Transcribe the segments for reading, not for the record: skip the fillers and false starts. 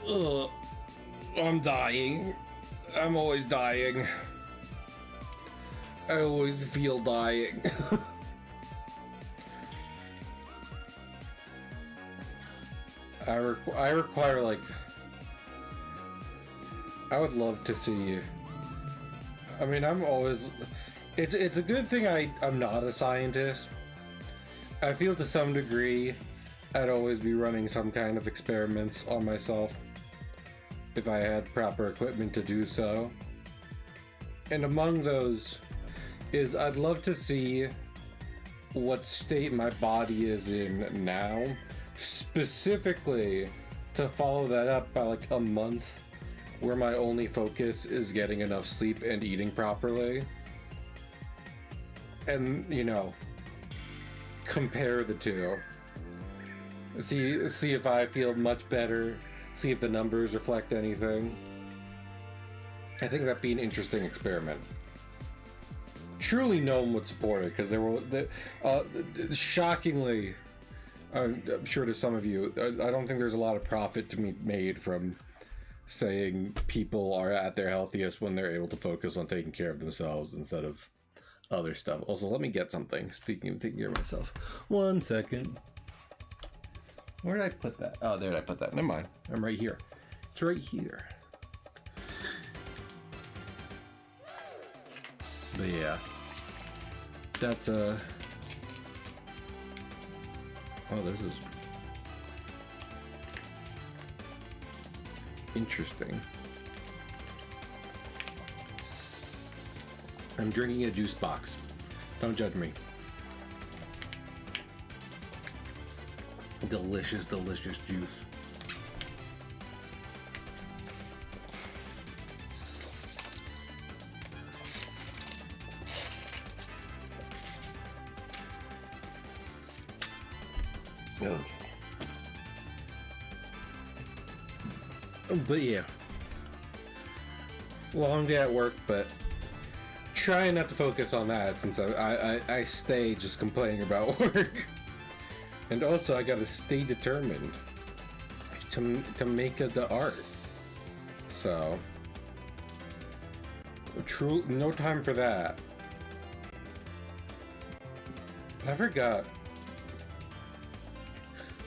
Ugh. I'm dying. I'm always dying. I always feel dying. I require, like... I would love to see... I mean, I'm always... It's a good thing I'm not a scientist. I feel to some degree I'd always be running some kind of experiments on myself if I had proper equipment to do so. And among those is I'd love to see what state my body is in now, specifically to follow that up by like a month where my only focus is getting enough sleep and eating properly. And, you know, compare the two. See if I feel much better, see if the numbers reflect anything. I think that'd be an interesting experiment. Truly no one would support it, because shockingly, I'm sure to some of you, I don't think there's a lot of profit to be made from saying people are at their healthiest when they're able to focus on taking care of themselves instead of other stuff. Also, let me get something. Speaking of taking care of myself. 1 second. Where did I put that? Oh, there I put that. Never mind. I'm right here. It's right here. But yeah. That's oh, this is interesting. I'm drinking a juice box. Don't judge me. Delicious, delicious juice. Okay. But yeah. Long day at work, but trying not to focus on that since I stay just complaining about work. And also I gotta stay determined to make the art. So true, no time for that. I forgot.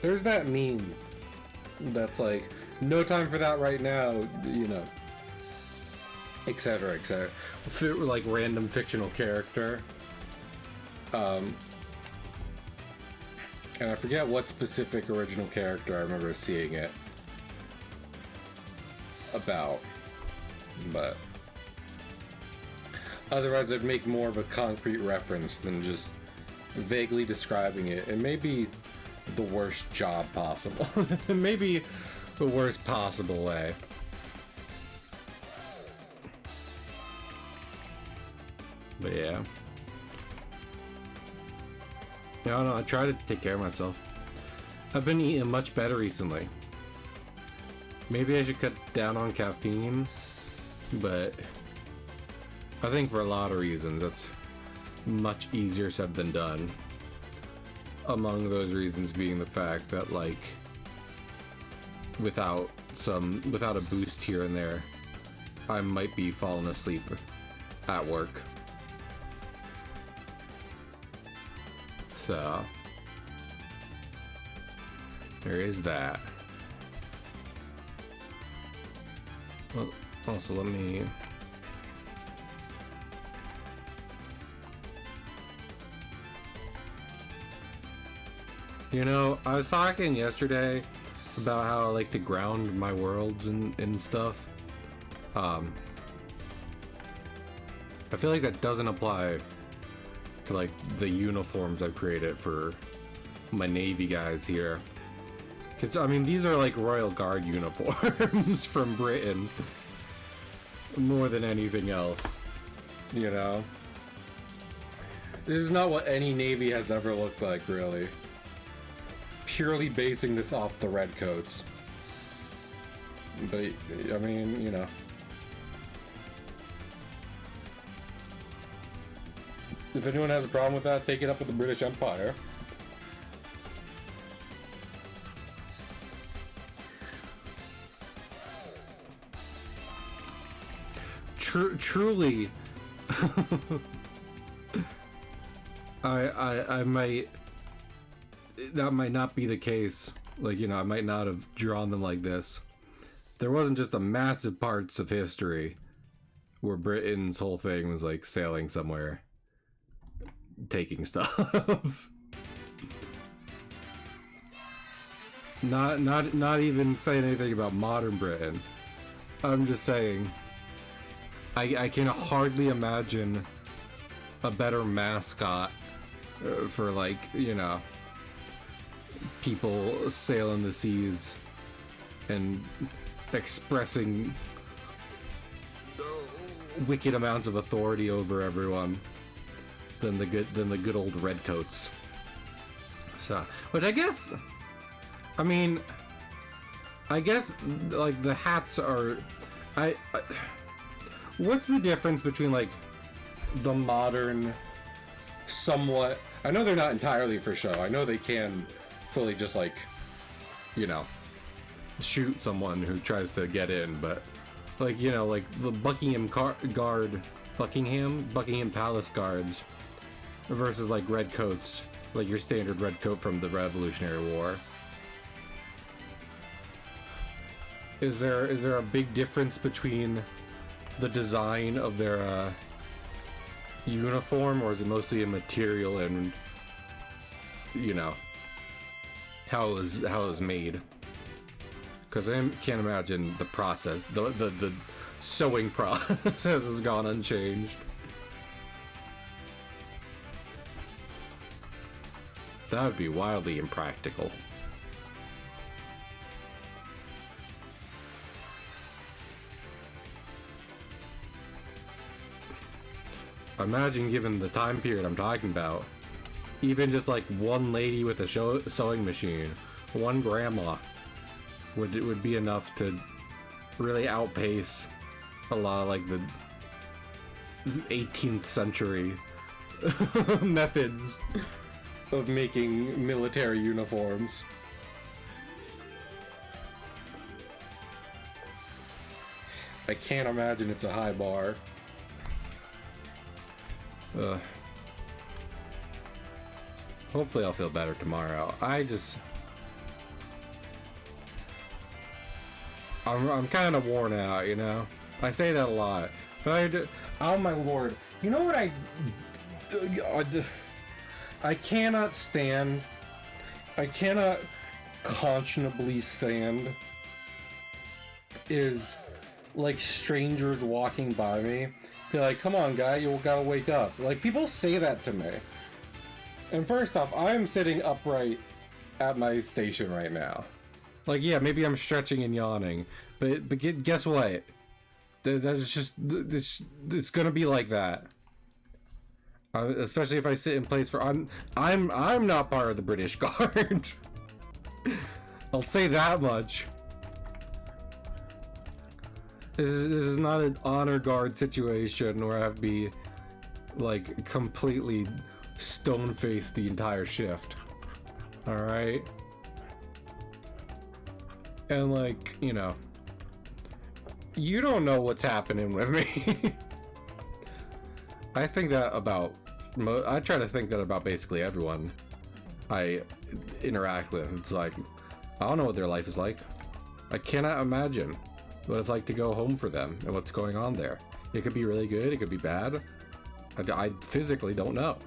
There's that meme that's like, no time for that right now, you know, etc., etc. Like random fictional character. And I forget what specific original character I remember seeing it about, but otherwise I'd make more of a concrete reference than just vaguely describing it. It may be the worst job possible. Maybe the worst possible way. But yeah. I don't know, I try to take care of myself. I've been eating much better recently. Maybe I should cut down on caffeine, but I think for a lot of reasons that's much easier said than done. Among those reasons being the fact that, like, without a boost here and there, I might be falling asleep at work. So there is that. Well, also let me. You know, I was talking yesterday about how I like to ground my worlds and stuff. I feel like that doesn't apply to like the uniforms I've created for my Navy guys here. Because, I mean, these are like Royal Guard uniforms from Britain more than anything else, you know? This is not what any Navy has ever looked like, really. Purely basing this off the redcoats. But, I mean, you know. If anyone has a problem with that, take it up with the British Empire. truly, I might, that might not be the case. Like, you know, I might not have drawn them like this. There wasn't just a massive parts of history where Britain's whole thing was like sailing somewhere, taking stuff. Not even saying anything about modern Britain. I'm just saying, I can hardly imagine a better mascot for, like, you know, people sailing the seas and expressing wicked amounts of authority over everyone than the good old redcoats. So, but I guess, I mean, I guess like the hats are, what's the difference between like the modern, somewhat, I know they're not entirely for show, I know they can fully just like, you know, shoot someone who tries to get in, but like, you know, like the Buckingham Palace guards versus like redcoats, like your standard redcoat from the Revolutionary War. Is there a big difference between the design of their uniform, or is it mostly a material and, you know, how it was made? Because I can't imagine the process, the sewing process has gone unchanged. That would be wildly impractical. Imagine, given the time period I'm talking about, even just like one lady with a sewing machine, one grandma, would be enough to really outpace a lot of like the 18th century methods of making military uniforms. I can't imagine it's a high bar. Hopefully I'll feel better tomorrow. I'm kind of worn out, you know? I say that a lot. But oh my lord. You know what I cannot stand, I cannot conscionably stand is like strangers walking by me. Be like, come on guy, you gotta wake up. Like, people say that to me. And first off, I'm sitting upright at my station right now. Like, yeah, maybe I'm stretching and yawning, but guess what? That's just, it's gonna be like that. Especially if I sit in place for, I'm not part of the British Guard. I'll say that much. This is not an honor guard situation where I have to be like completely stone-faced the entire shift. Alright? And like, you know, you don't know what's happening with me. I think that about, I try to think that about basically everyone I interact with. It's like, I don't know what their life is like. I cannot imagine what it's like to go home for them and what's going on there. It could be really good, it could be bad. I physically don't know.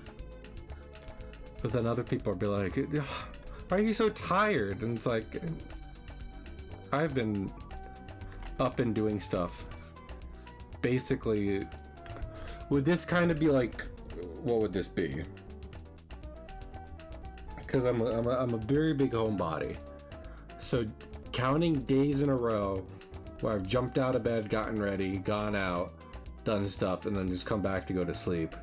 But then other people will be like, why are you so tired? And it's like, I've been up and doing stuff. Basically, would this kind of be like, what would this be? Because I'm a very big homebody. So counting days in a row where I've jumped out of bed, gotten ready, gone out, done stuff, and then just come back to go to sleep.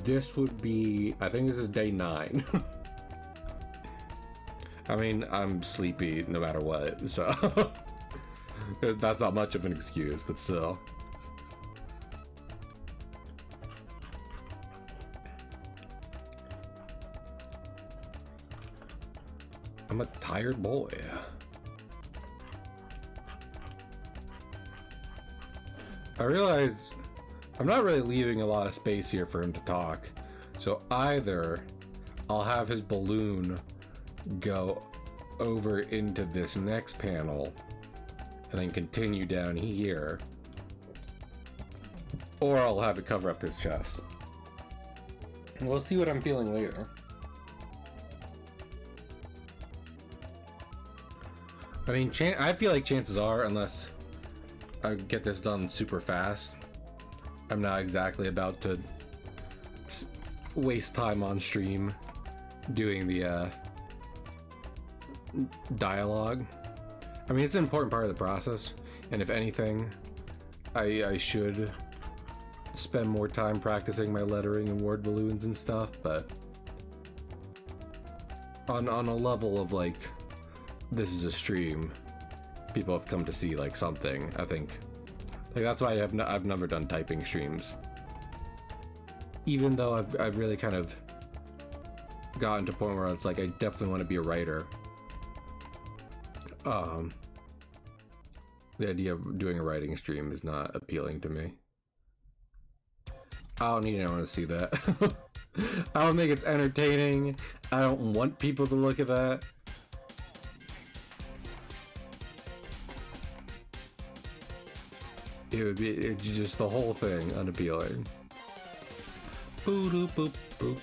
This would be, I think this is day 9. I mean, I'm sleepy no matter what, so that's not much of an excuse, but still. I'm a tired boy. I realize I'm not really leaving a lot of space here for him to talk. So either I'll have his balloon go over into this next panel and then continue down here, or I'll have it cover up his chest. We'll see what I'm feeling later. I mean, I feel like chances are, unless I get this done super fast, I'm not exactly about to waste time on stream doing the dialogue. I mean, it's an important part of the process, and if anything, I should spend more time practicing my lettering and word balloons and stuff, but on a level of like, this is a stream, people have come to see like something. I think like that's why I've never done typing streams, even though I've really kind of gotten to a point where it's like I definitely want to be a writer. The idea of doing a writing stream is not appealing to me. I don't need anyone to see that. I don't think it's entertaining. I don't want people to look at that. It'd just the whole thing unappealing. Boop boop boop boop.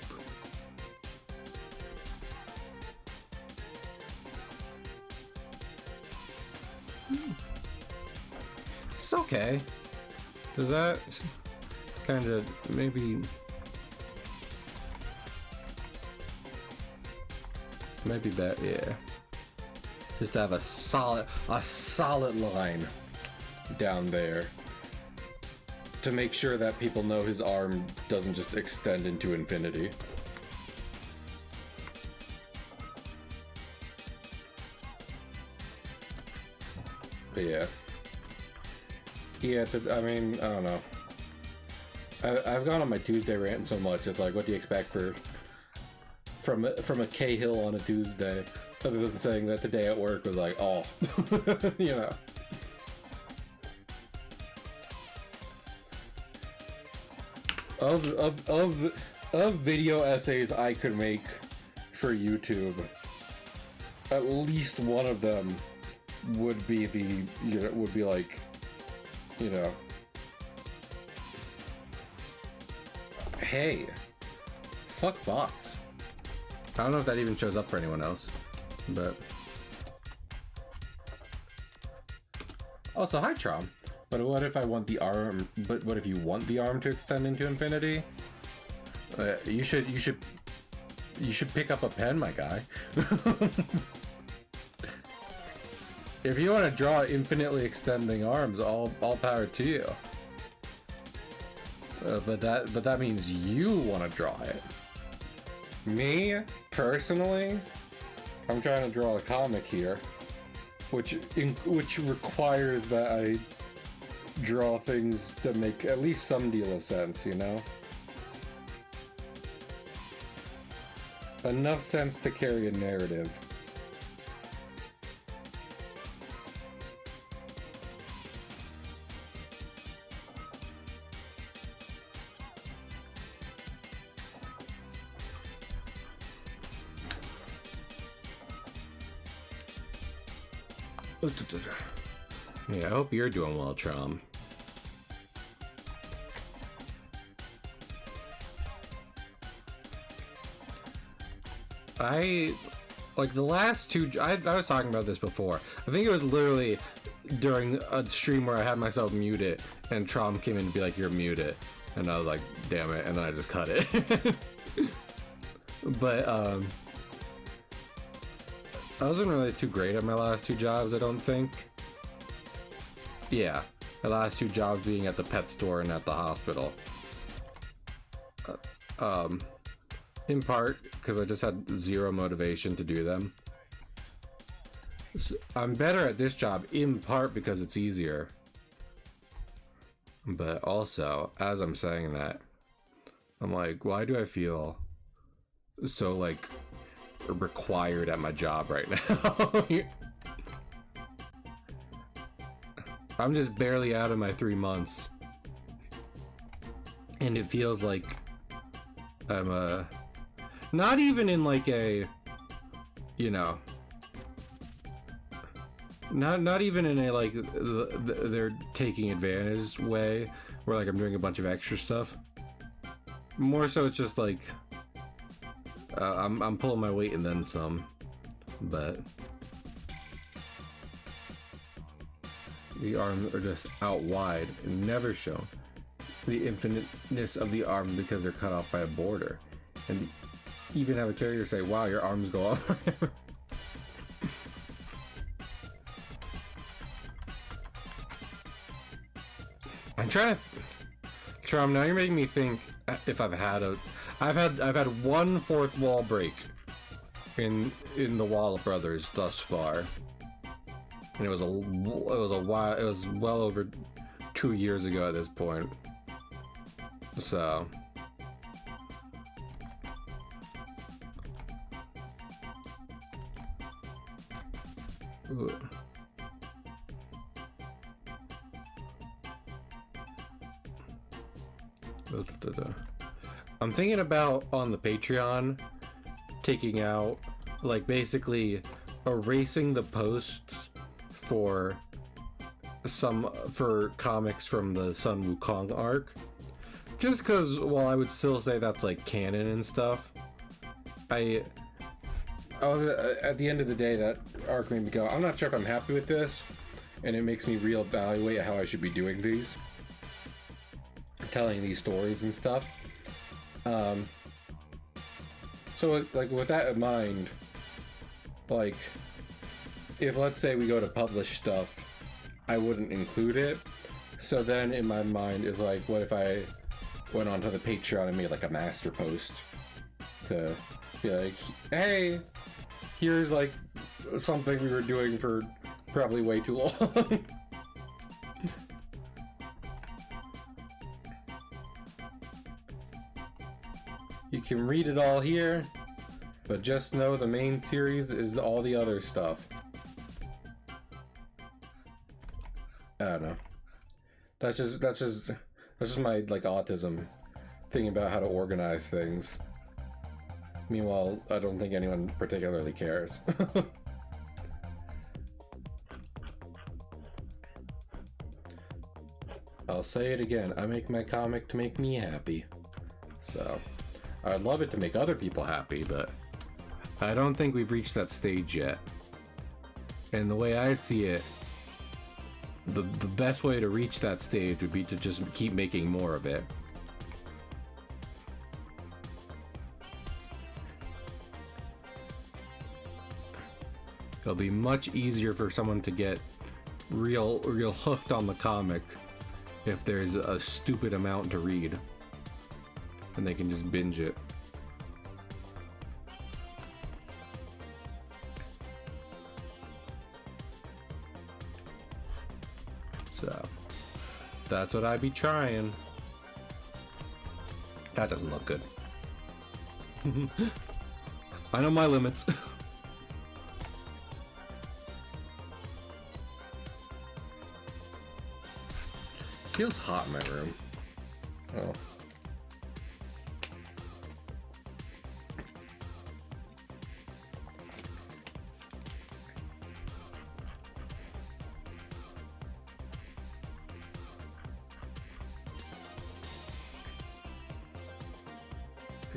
It's okay. Does that kind of maybe that, yeah. Just have a solid line down there to make sure that people know his arm doesn't just extend into infinity. But yeah. Yeah, I mean, I don't know. I've gone on my Tuesday rant so much, it's like, what do you expect from a Cahill on a Tuesday, other than saying that the day at work was like, oh, you know. Of video essays I could make for YouTube, at least one of them would be like, you know, hey, fuck bots. I don't know if that even shows up for anyone else, but also hi Trom. But what if I want the arm? But what if you want the arm to extend into infinity? You should pick up a pen, my guy. If you want to draw infinitely extending arms, all power to you. But that means you want to draw it. Me personally, I'm trying to draw a comic here, which requires that I draw things that make at least some deal of sense, you know? Enough sense to carry a narrative. Yeah, I hope you're doing well, Trom. Like the last two, I was talking about this before. I think it was literally during a stream where I had myself muted and Trom came in to be like, you're muted. And I was like, damn it. And then I just cut it. But, I wasn't really too great at my last two jobs, I don't think. Yeah, my last two jobs being at the pet store and at the hospital. In part because I just had zero motivation to do them. So I'm better at this job in part because it's easier. But also, as I'm saying that, I'm like, why do I feel so like required at my job right now? I'm just barely out of my 3 months and it feels like I'm not even in like a, you know, not even in a like they're taking advantage way where like I'm doing a bunch of extra stuff. More so it's just like I'm pulling my weight and then some. But the arms are just out wide and never shown the infiniteness of the arm because they're cut off by a border. And even have a carrier say, wow, your arms go off. I'm trying to Trom, now you're making me think if I've had one fourth wall break in the Wallop Brothers thus far. And it was well over 2 years ago at this point. So ooh. I'm thinking about on the Patreon taking out, like, basically erasing the posts for comics from the Sun Wukong arc, just because while I would still say that's like canon and stuff, I was at the end of the day that arc made me go, I'm not sure if I'm happy with this, and it makes me reevaluate how I should be doing these, telling these stories and stuff. So like with that in mind, like if let's say we go to publish stuff, I wouldn't include it. So then in my mind is like, what if I went onto the Patreon and made like a master post to be like, hey, here's like something we were doing for probably way too long. You can read it all here, but just know the main series is all the other stuff. I don't know. That's just my like autism thinking about how to organize things. Meanwhile, I don't think anyone particularly cares. I'll say it again, I make my comic to make me happy. So I'd love it to make other people happy, but I don't think we've reached that stage yet. And the way I see it, the best way to reach that stage would be to just keep making more of it. It'll be much easier for someone to get real hooked on the comic if there's a stupid amount to read. And they can just binge it. So that's what I'd be trying. That doesn't look good. I know my limits. Feels hot in my room. Oh.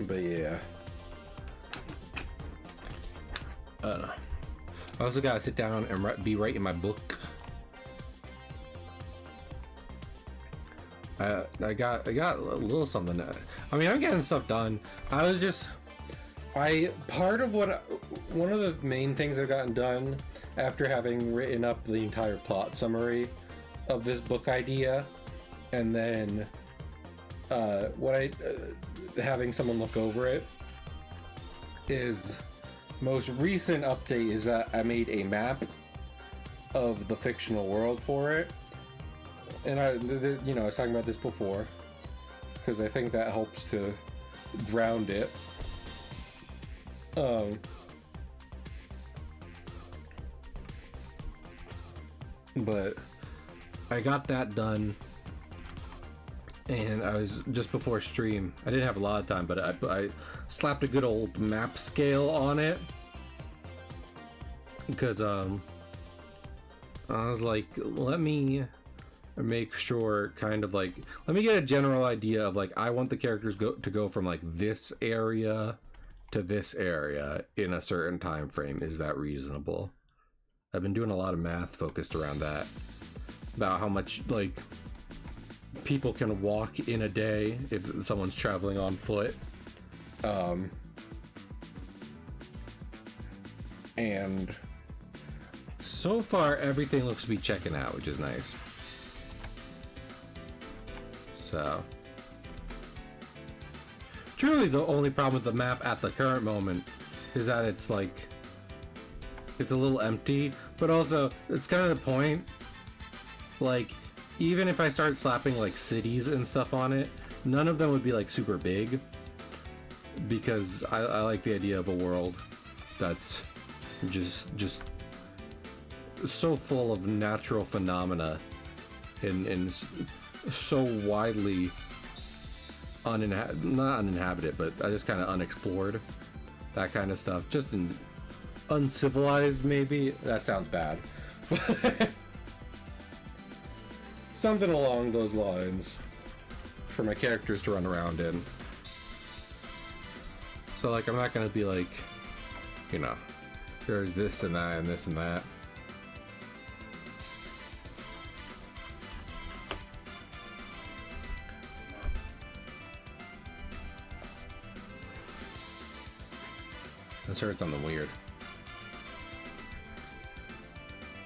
But yeah, I don't know. I also gotta sit down and be writing my book. I got a little something. I mean, I'm getting stuff done. One of the main things I've gotten done after having written up the entire plot summary of this book idea, and then having someone look over it, is most recent update is that I made a map of the fictional world for it. And I was talking about this before, because I think that helps to ground it. But I got that done, and I was just before stream. I didn't have a lot of time, but I slapped a good old map scale on it because I was like, let me make sure, kind of like, let me get a general idea of like, I want the characters to go from like this area to this area in a certain time frame. Is that reasonable? I've been doing a lot of math focused around that, about how much like people can walk in a day if someone's traveling on foot. And so far everything looks to be checking out, which is nice. So truly the only problem with the map at the current moment is that it's like, it's a little empty, but also it's kind of the point. Like, even if I start slapping like cities and stuff on it, none of them would be like super big, because I like the idea of a world that's just so full of natural phenomena and so widely not uninhabited, but just kind of unexplored, that kind of stuff, just in uncivilized, maybe that sounds bad. Something along those lines for my characters to run around in. So like, I'm not gonna be like, you know, there's this and that and this and that. This heard something weird.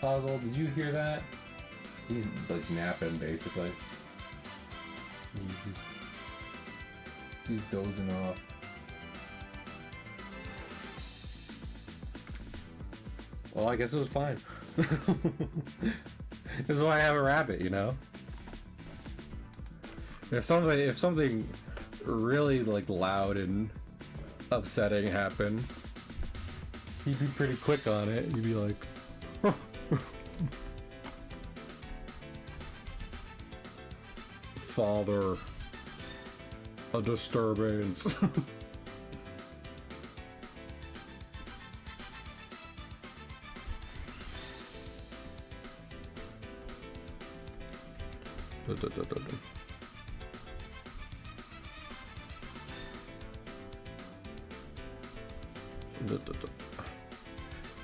Puzzle, did you hear that? He's like napping basically. He's dozing off. Well, I guess it was fine. This is why I have a rabbit, you know? If something really like loud and upsetting happened, he'd be pretty quick on it. He'd be like, Father, a disturbance.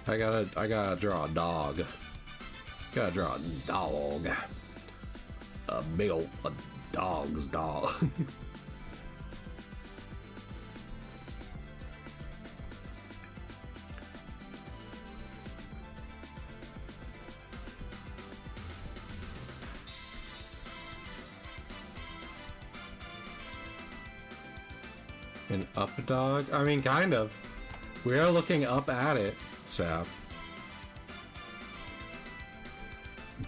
I gotta draw a dog. Gotta draw a dog. A big old dog's dog. An up dog? I mean, kind of. We are looking up at it, so.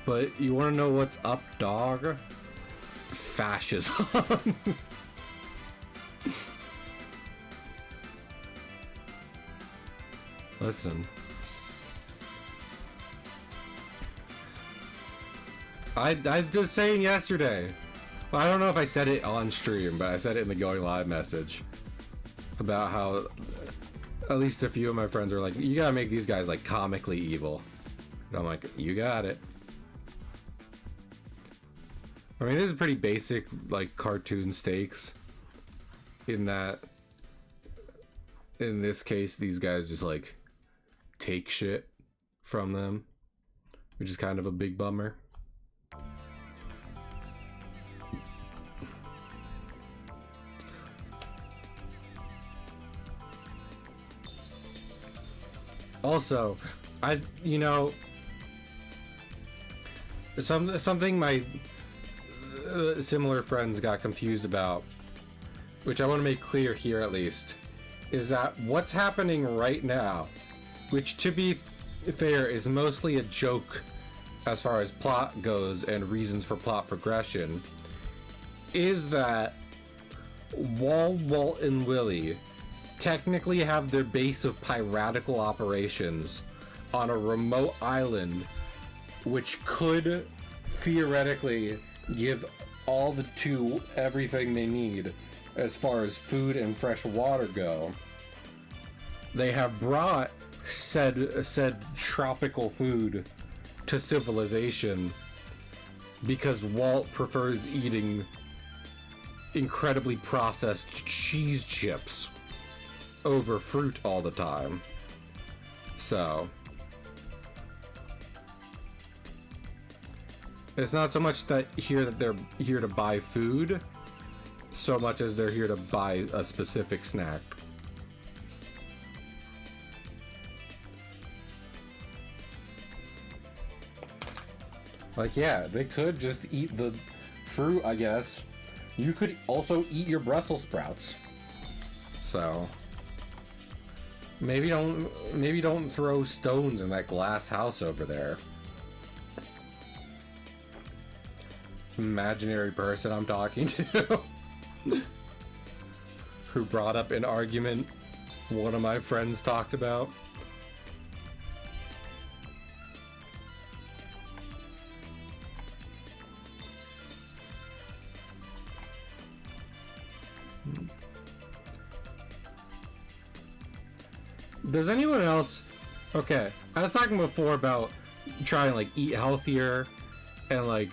But you want to know what's up, dog? Fascism. Listen. I just saying yesterday. Well, I don't know if I said it on stream, but I said it in the going live message about how at least a few of my friends are like, you gotta make these guys like comically evil. And I'm like, you got it. I mean, this is pretty basic, like, cartoon stakes, in that, in this case, these guys just, like, take shit from them, which is kind of a big bummer. Also, you know, something my similar friends got confused about, which I want to make clear here at least, is that what's happening right now, which to be fair is mostly a joke as far as plot goes and reasons for plot progression, is that Walt and Willie technically have their base of piratical operations on a remote island, which could theoretically give everything they need as far as food and fresh water go. They have brought said tropical food to civilization because Walt prefers eating incredibly processed cheese chips over fruit all the time. So it's not so much that they're here to buy food, so much as they're here to buy a specific snack. Like, yeah, they could just eat the fruit, I guess. You could also eat your Brussels sprouts. So maybe don't throw stones in that glass house over there. Imaginary person I'm talking to who brought up an argument one of my friends talked about. Does anyone else... Okay, I was talking before about trying to, like, eat healthier and, like...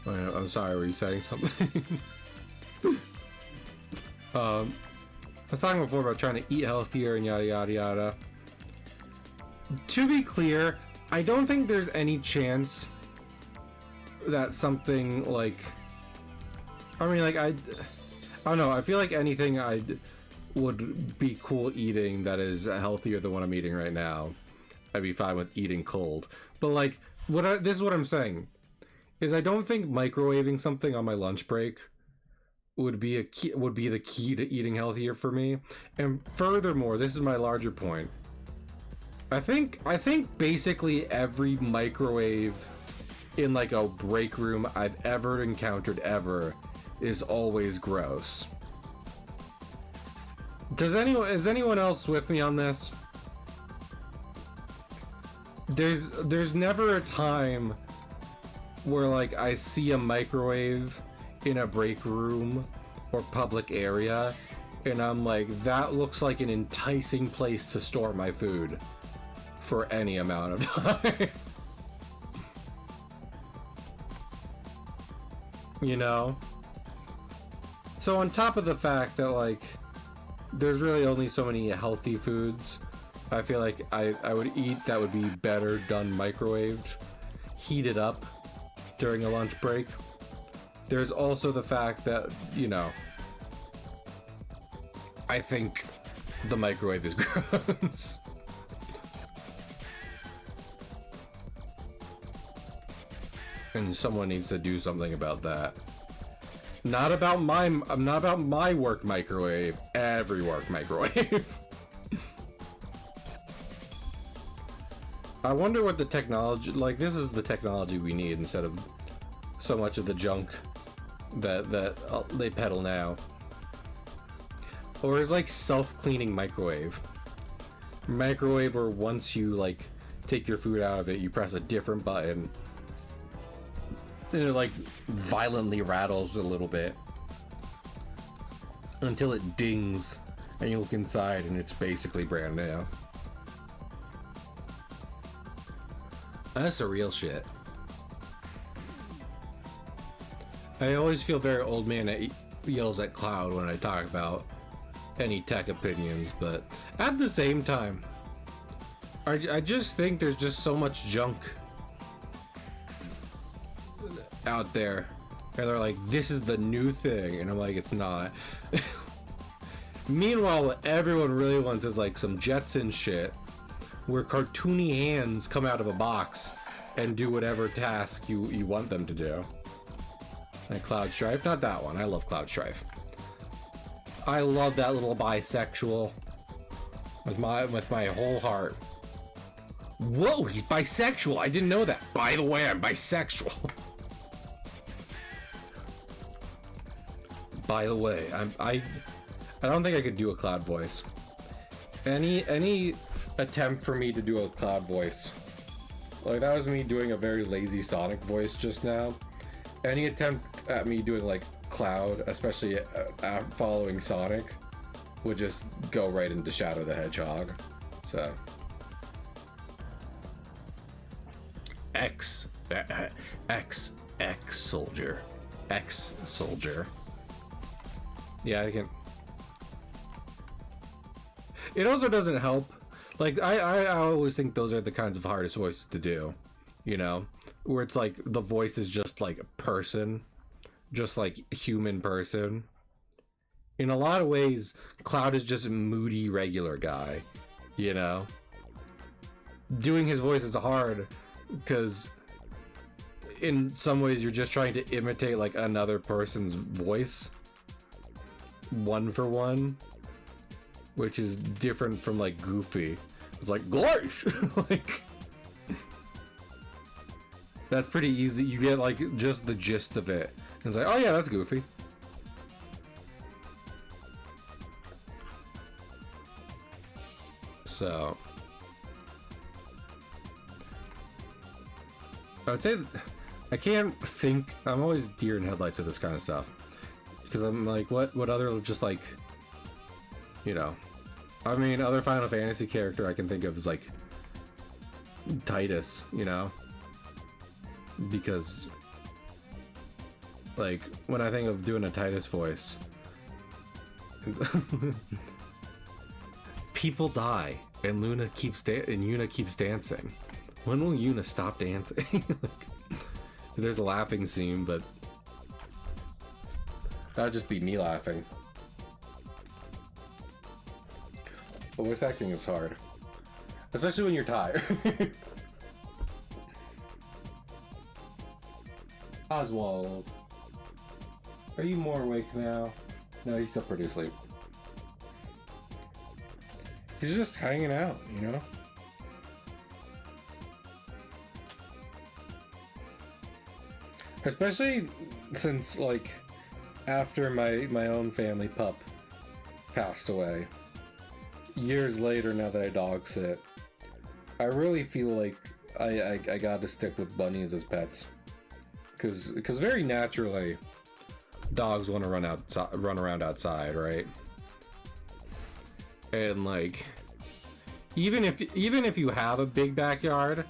I'm sorry, were you saying something? I was talking before about trying to eat healthier and yada yada yada. To be clear, I don't think there's any chance that something like... I mean, like, I don't know, I feel like anything would be cool eating that is healthier than what I'm eating right now, I'd be fine with eating cold. But like, this is what I'm saying, is I don't think microwaving something on my lunch break would be the key to eating healthier for me. And furthermore, this is my larger point. I think basically every microwave in like a break room I've ever encountered is always gross. Is anyone else with me on this? There's never a time where like I see a microwave in a break room or public area and I'm like, that looks like an enticing place to store my food for any amount of time. You know? So on top of the fact that like there's really only so many healthy foods I feel like I would eat that would be better done microwaved, heated up during a lunch break. There's also the fact that, you know, I think the microwave is gross. And someone needs to do something about that. Not about my work microwave, every work microwave. I wonder what the technology, like, this is the technology we need instead of so much of the junk that they peddle now. Or is like self-cleaning microwave where once you like take your food out of it, you press a different button and it like violently rattles a little bit until it dings and you look inside and it's basically brand new. That's the real shit. I always feel very old man that yells at cloud when I talk about any tech opinions, but at the same time, I just think there's just so much junk out there. And they're like, this is the new thing. And I'm like, it's not. Meanwhile, what everyone really wants is like some Jetson shit where cartoony hands come out of a box and do whatever task you want them to do. Like Cloud Strife, not that one. I love Cloud Strife. I love that little bisexual with my whole heart. Whoa, he's bisexual. I didn't know that. By the way, I'm bisexual. By the way, I don't think I could do a Cloud voice. Any attempt for me to do a Cloud voice, like that was me doing a very lazy Sonic voice just now. Any attempt at me doing like Cloud, especially following Sonic, would just go right into Shadow the Hedgehog. So X soldier. X soldier. Yeah, I can. It also doesn't help. Like I always think those are the kinds of hardest voices to do, you know, where it's like the voice is just like a person, just like human person. In a lot of ways, Cloud is just a moody regular guy, you know. Doing his voice is hard because in some ways you're just trying to imitate like another person's voice, one for one, which is different from like Goofy. It's like gosh, like that's pretty easy. You get like just the gist of it. And it's like, oh yeah, that's Goofy. So I would say I can't think. I'm always deer in headlight to this kind of stuff because I'm like, what other just like, you know, I mean, other Final Fantasy character I can think of is like Titus, you know, because like when I think of doing a Titus voice, people die and Yuna keeps dancing. When will Yuna stop dancing? Like, there's a laughing scene, but that'd just be me laughing. Voice acting is hard, especially when you're tired. Oswald, are you more awake now? No, he's still pretty asleep. He's just hanging out, you know? Especially since, like, after my own family pup passed away, years later, now that I dog sit, I really feel like I got to stick with bunnies as pets, because very naturally, dogs want to run around outside, right? And like, even if you have a big backyard,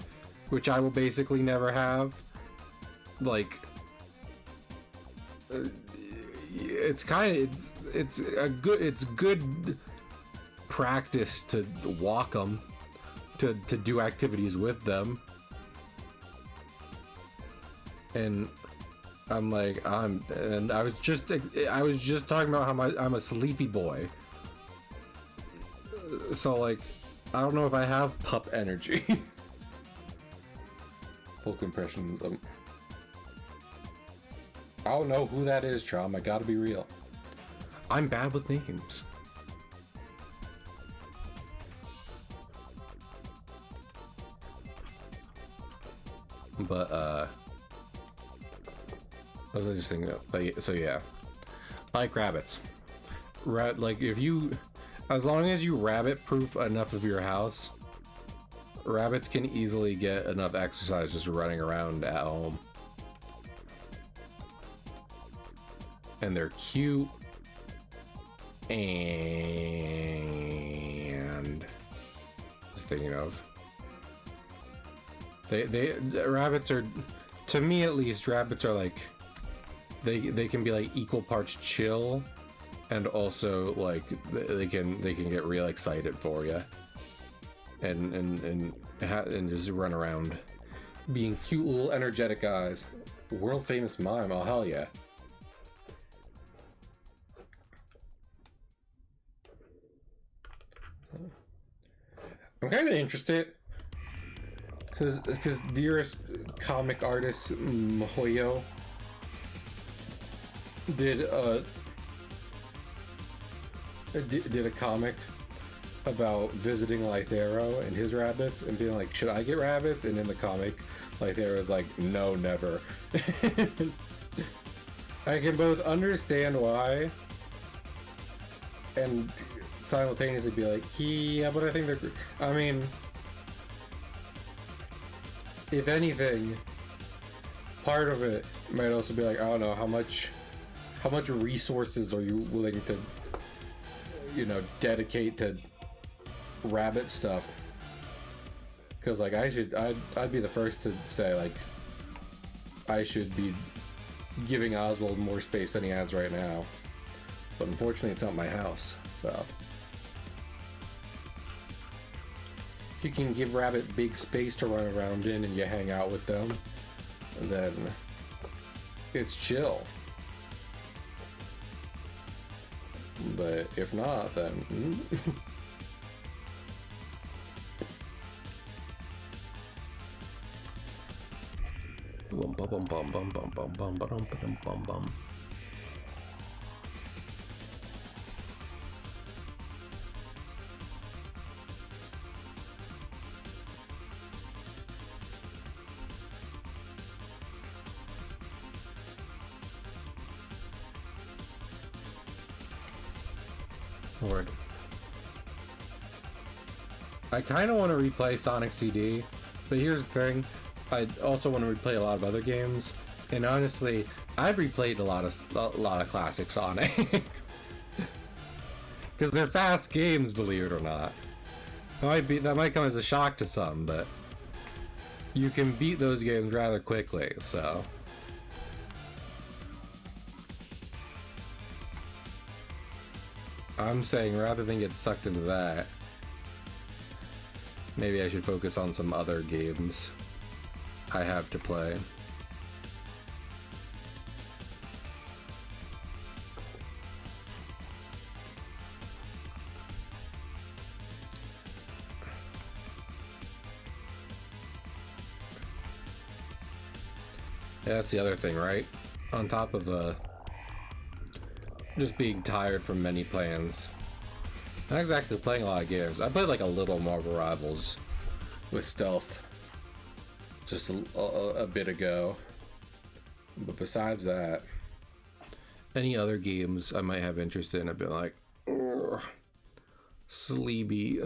which I will basically never have, like, it's good practice to walk them, to do activities with them. And I'm like, I was just talking about how I'm a sleepy boy. So like, I don't know if I have pup energy. Full compressions. I don't know who that is, Chom. I gotta be real. I'm bad with names. But I was just thinking, so yeah, I like rabbits. Like if you, as long as you rabbit proof enough of your house, rabbits can easily get enough exercise just running around at home. And they're cute. And just thinking of, they rabbits are, to me at least, rabbits are like, they can be like equal parts chill, and also like they can get real excited for you, and just run around being cute little energetic guys. World famous mime, oh hell yeah. I'm kind of interested because dearest comic artist Mohoyo did a comic about visiting Lythero and his rabbits and being like, should I get rabbits? And in the comic, Lythero's like, no, never. I can both understand why and simultaneously be like, yeah, but I think they're, I mean, if anything, part of it might also be like, I don't know, how much resources are you willing to, you know, dedicate to rabbit stuff? Because like I'd be the first to say like I should be giving Oswald more space than he has right now, but unfortunately it's not my house. So if you can give Rabbit big space to run around in and you hang out with them, then it's chill. But if not, then bum bum bum bum bum bum bum bum bum bum bum. Lord. I kind of want to replay Sonic CD, but here's the thing. I also want to replay a lot of other games, and honestly, I've replayed a lot of classic Sonic because they're fast games, believe it or not. That might come as a shock to some, but you can beat those games rather quickly. So I'm saying, rather than get sucked into that, maybe I should focus on some other games I have to play. Yeah, that's the other thing, right? On top of just being tired from many plans. Not exactly playing a lot of games. I played like a little Marvel Rivals with Stealth just a bit ago. But besides that, any other games I might have interest in, I've been like, sleepy.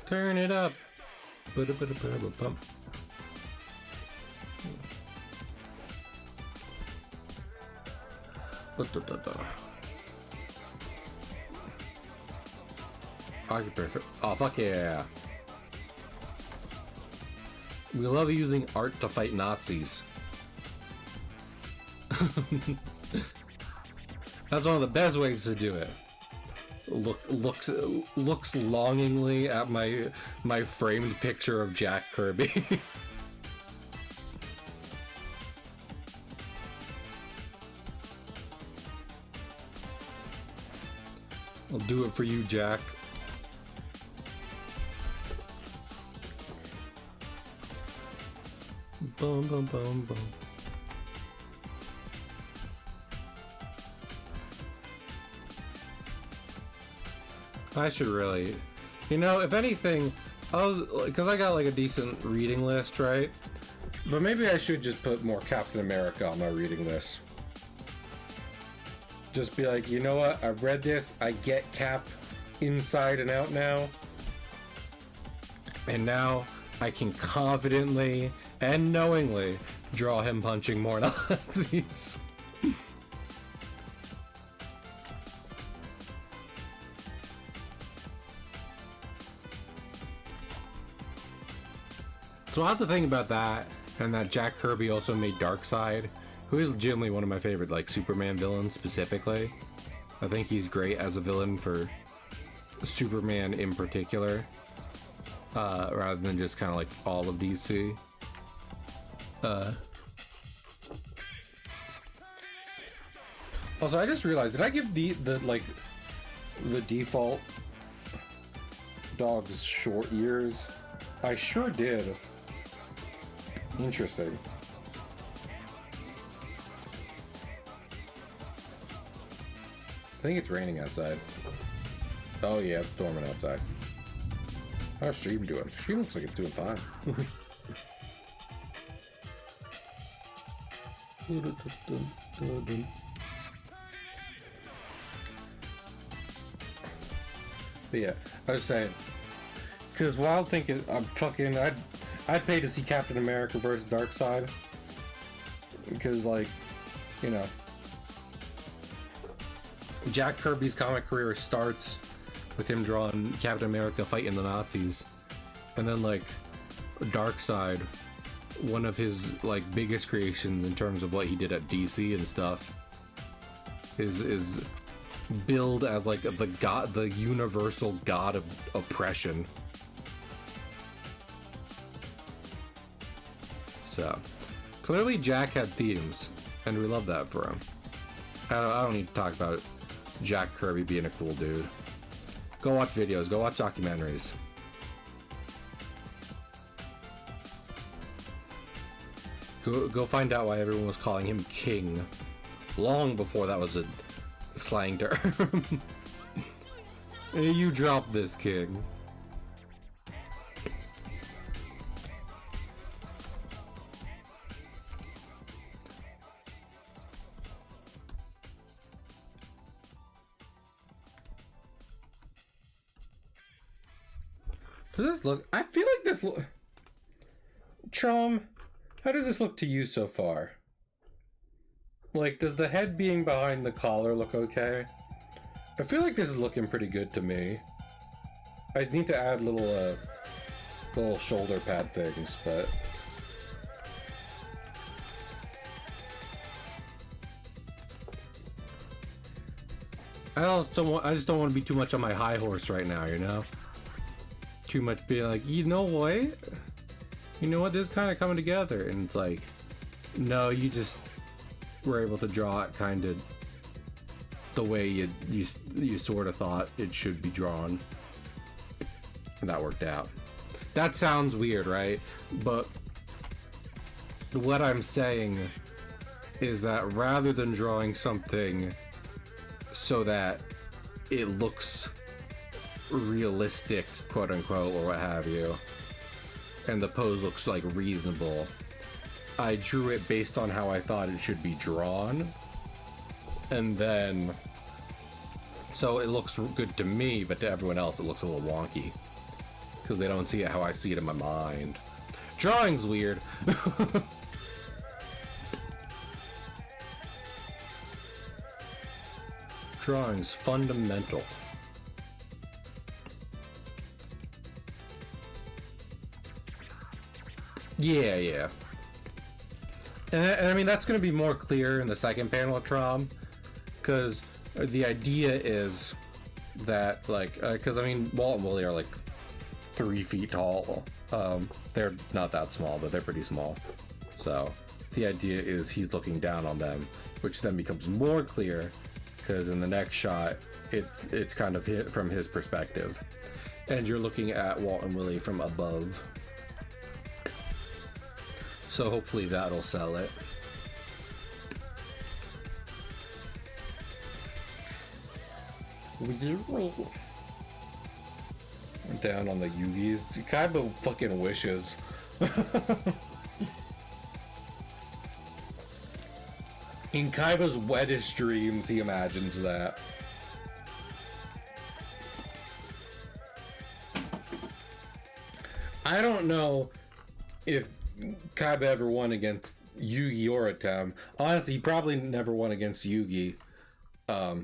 Turn it up. Bum. Oh, fuck yeah. We love using art to fight Nazis. That's one of the best ways to do it. Looks longingly at my framed picture of Jack Kirby. I'll do it for you, Jack. Bum bum bum bum. I should really, you know, if anything, because I got like a decent reading list, right? But maybe I should just put more Captain America on my reading list. Just be like, you know what? I've read this. I get Cap inside and out now. And now I can confidently and knowingly draw him punching more Nazis. So I'll have to think about that, and that Jack Kirby also made Darkseid, who is legitimately one of my favorite, like, Superman villains specifically. I think he's great as a villain for Superman in particular, rather than just kind of like all of DC. Also, I just realized, did I give the default dogs short ears? I sure did. Interesting. think it's raining outside. Oh yeah, it's storming outside. How's Stream doing? Stream looks like it's doing fine. But yeah, I was saying, because Wild thinking I'm fucking, I'd pay to see Captain America versus Darkseid, because like, you know, Jack Kirby's comic career starts with him drawing Captain America fighting the Nazis, and then like Darkseid, one of his like biggest creations in terms of what he did at DC and stuff, is billed as like the universal god of oppression. So clearly Jack had themes, and we love that for him. I don't need to talk about Jack Kirby being a cool dude. Go watch videos, go watch documentaries. Go find out why everyone was calling him King long before that was a slang term. Hey, you dropped this, King. Does this look? I feel like this look. Chom, how does this look to you so far? Like, does the head being behind the collar look okay? I feel like this is looking pretty good to me. I need to add little shoulder pad things, but I just don't want to be too much on my high horse right now, you know? Too much being like, you know what? You know what? This is kind of coming together, and it's like, no, you just were able to draw it kind of the way you sort of thought it should be drawn, and that worked out. That sounds weird, right? But what I'm saying is that rather than drawing something so that it looks realistic, quote unquote, or what have you, and the pose looks like reasonable, I drew it based on how I thought it should be drawn, and then so it looks good to me, but to everyone else it looks a little wonky because they don't see it how I see it in my mind. Drawing's weird. Drawing's fundamental. Yeah. And I mean, that's going to be more clear in the second panel of Trom, because the idea is that, like, because I mean, Walt and Willie are like 3 feet tall. They're not that small, but they're pretty small. So the idea is he's looking down on them, which then becomes more clear because in the next shot, it's kind of hit from his perspective, and you're looking at Walt and Willie from above. So hopefully that'll sell it. Down on the Yugis. Kaiba fucking wishes. In Kaiba's wettest dreams, he imagines that. I don't know if Kaiba ever won against Yugi or Atem. Honestly, he probably never won against Yugi. I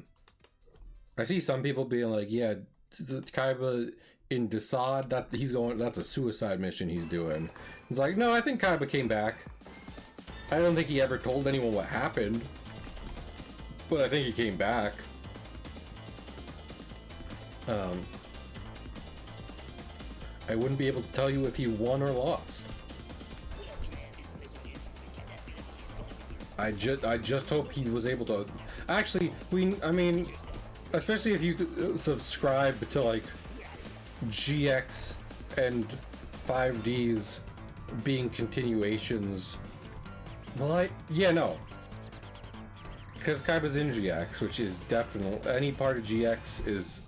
see some people being like, yeah, Kaiba in Desaad, that's a suicide mission he's doing. It's like, no, I think Kaiba came back. I don't think he ever told anyone what happened, but I think he came back. I wouldn't be able to tell you if he won or lost. I just hope he was able to. Actually, I mean, especially if you subscribe to like GX and 5Ds being continuations. Well, yeah, no. because Kaiba's in GX, which is definitely any part of GX is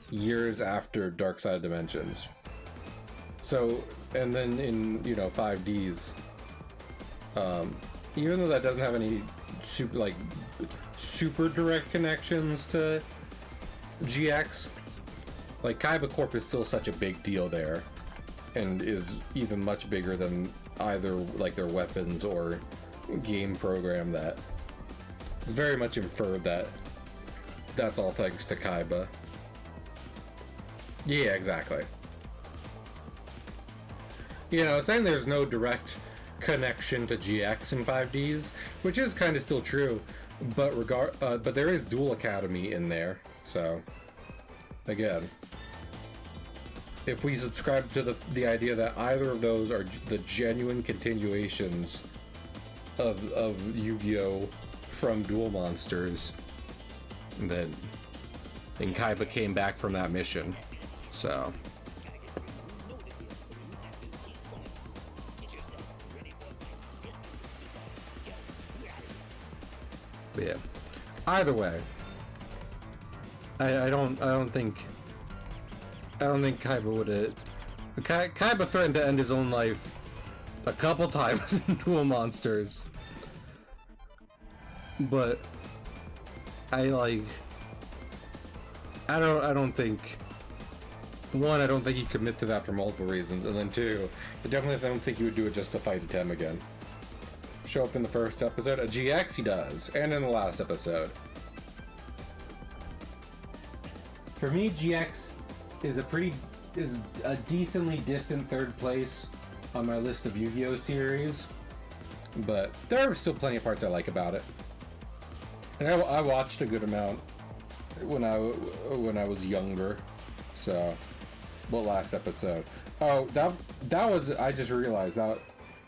years after Dark Side of Dimensions. So, and then in 5Ds, even though that doesn't have any super direct connections to GX, like Kaiba Corp is still such a big deal there, and is even much bigger than either like their weapons or game program, that it's very much inferred that that's all thanks to Kaiba. Yeah, exactly. Saying there's no direct connection to GX in 5Ds, which is kind of still true, but but there is Dual Academy in there, so again, if we subscribe to the idea that either of those are the genuine continuations of Yu-Gi-Oh! From Duel Monsters, then Kaiba came back from that mission, so... But yeah. Either way, I don't think Kaiba would have. Kaiba threatened to end his own life a couple times in Duel Monsters, but I don't think. One, I don't think he'd commit to that for multiple reasons, and then two, I definitely don't think he would do it just to fight Item again. Show up in the first episode. A GX he does, and in the last episode. For me, GX is a decently distant third place on my list of Yu-Gi-Oh! Series, but there are still plenty of parts I like about it. And I watched a good amount when I was younger, so... What last episode? Oh, that was... I just realized that...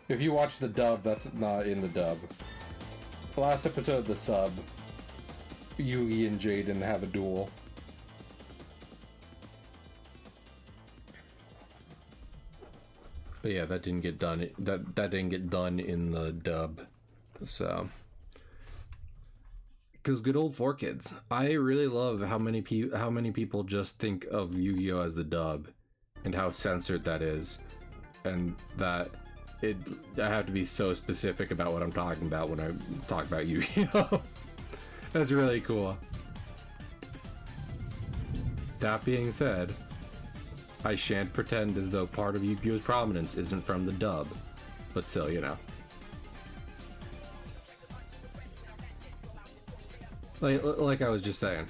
If you watch the dub, that's not in the dub. The last episode of the sub, Yugi and Jaden have a duel. But yeah, that didn't get done. That didn't get done in the dub. So, because good old 4Kids. I really love how many people just think of Yu-Gi-Oh as the dub, and how censored that is, and that. I have to be so specific about what I'm talking about when I talk about Yu-Gi-Oh! That's really cool. That being said, I shan't pretend as though part of Yu-Gi-Oh's prominence isn't from the dub, but still, Like I was just saying,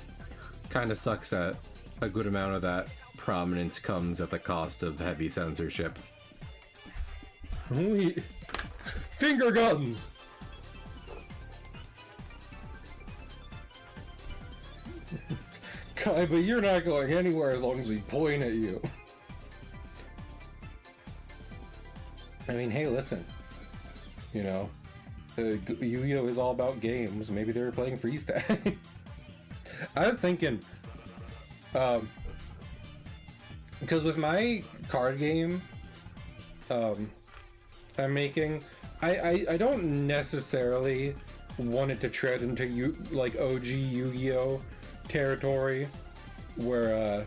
kind of sucks that a good amount of that prominence comes at the cost of heavy censorship. Finger guns! Kaiba, you're not going anywhere as long as we point at you. I mean, hey, listen. Yu-Gi-Oh! Is all about games. Maybe they were playing freestyle. I was thinking, because with my card game, I'm making, I don't necessarily want it to tread into OG Yu-Gi-Oh! Territory, where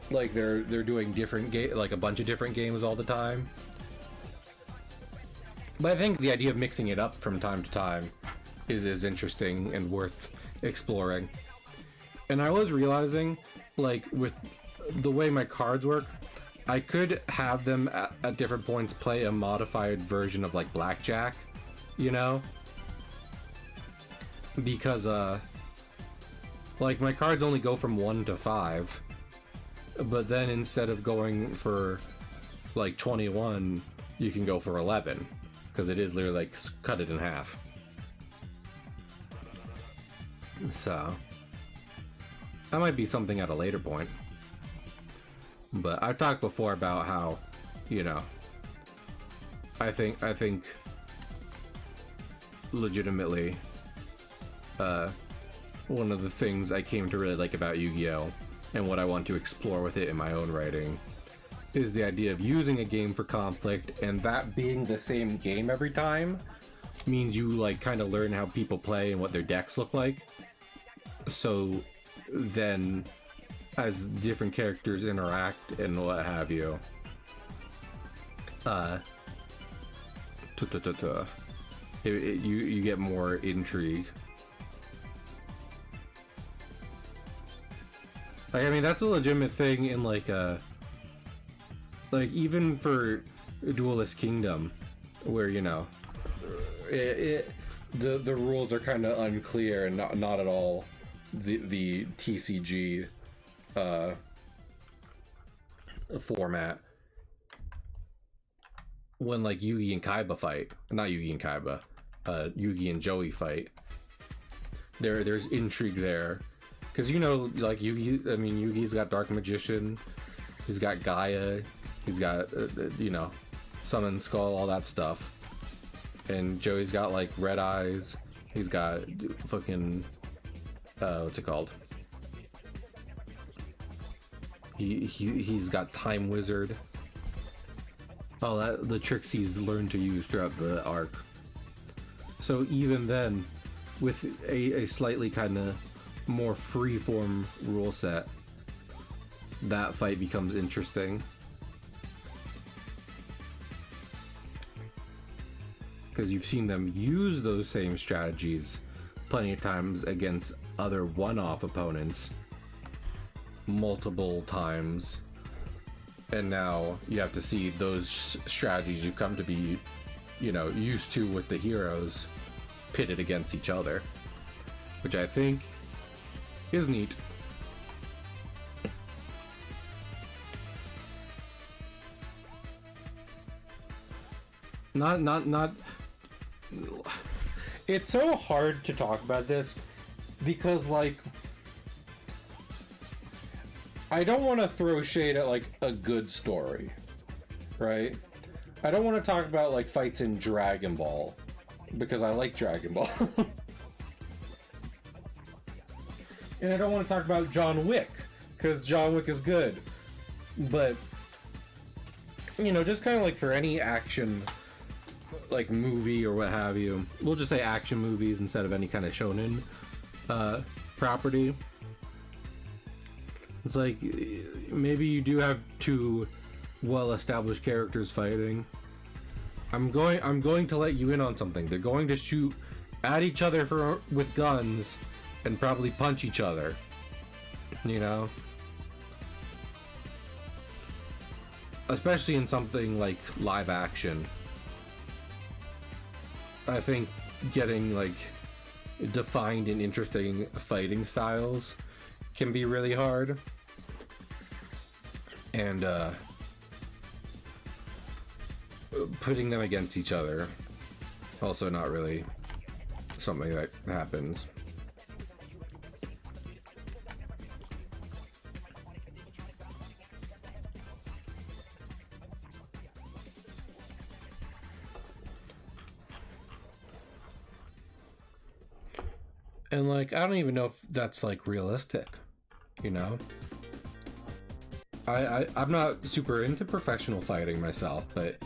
they're doing different a bunch of different games all the time. But I think the idea of mixing it up from time to time is interesting and worth exploring. And I was realizing, with the way my cards work, I could have them at different points play a modified version of blackjack, because my cards only go from 1 to 5, but then instead of going for 21, you can go for 11, because it is literally cut it in half. So that might be something at a later point. But I've talked before about how, I think legitimately, one of the things I came to really like about Yu-Gi-Oh! And what I want to explore with it in my own writing is the idea of using a game for conflict and that being the same game every time, means you like kind of learn how people play and what their decks look like. So then as different characters interact and what have you, you get more intrigue. Like, I mean, that's a legitimate thing in like even for Duelist Kingdom, where, you know, the rules are kind of unclear and not at all the TCG format. When like Yugi and Kaiba fight, not Yugi and Kaiba, Yugi and Joey fight, there's intrigue there, because, you know, like Yugi, I mean, Yugi's got Dark Magician, he's got Gaia, he's got you know, Summon Skull, all that stuff, and Joey's got like Red Eyes, he's got fucking what's it called? He's got Time Wizard. Oh, the tricks he's learned to use throughout the arc. So even then, with a slightly kind of more free-form rule set, that fight becomes interesting. Because you've seen them use those same strategies plenty of times against other one-off opponents multiple times. And now you have to see those strategies you've come to be, you know, used to with the heroes pitted against each other, which I think is neat. Not. It's so hard to talk about this because, like, I don't want to throw shade at like a good story, right? I don't want to talk about like fights in Dragon Ball because I like Dragon Ball. And I don't want to talk about John Wick because John Wick is good. But, you know, just kind of like for any action like movie or what have you, we'll just say action movies instead of any kind of shonen property. It's like, maybe you do have two well-established characters fighting. I'm going to let you in on something. They're going to shoot at each other with guns and probably punch each other. You know? Especially in something like live action. I think getting like defined and interesting fighting styles can be really hard. And putting them against each other, also not really something that happens. And like, I don't even know if that's like realistic, you know? I'm not super into professional fighting myself, but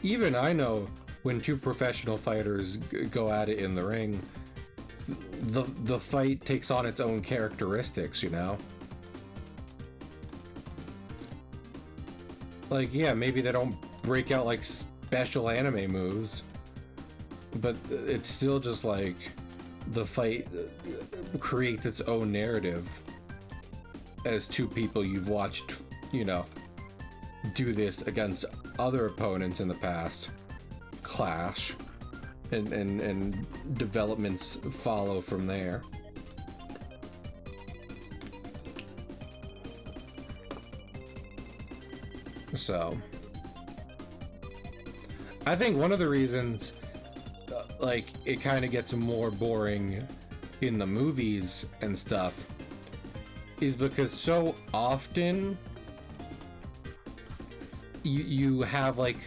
even I know when two professional fighters go at it in the ring, the fight takes on its own characteristics, you know? Like, yeah, maybe they don't break out like special anime moves, but it's still just like the fight creates its own narrative as two people you've watched, you know, do this against other opponents in the past, clash, and developments follow from there. So I think one of the reasons like it kind of gets more boring in the movies and stuff is because so often you have like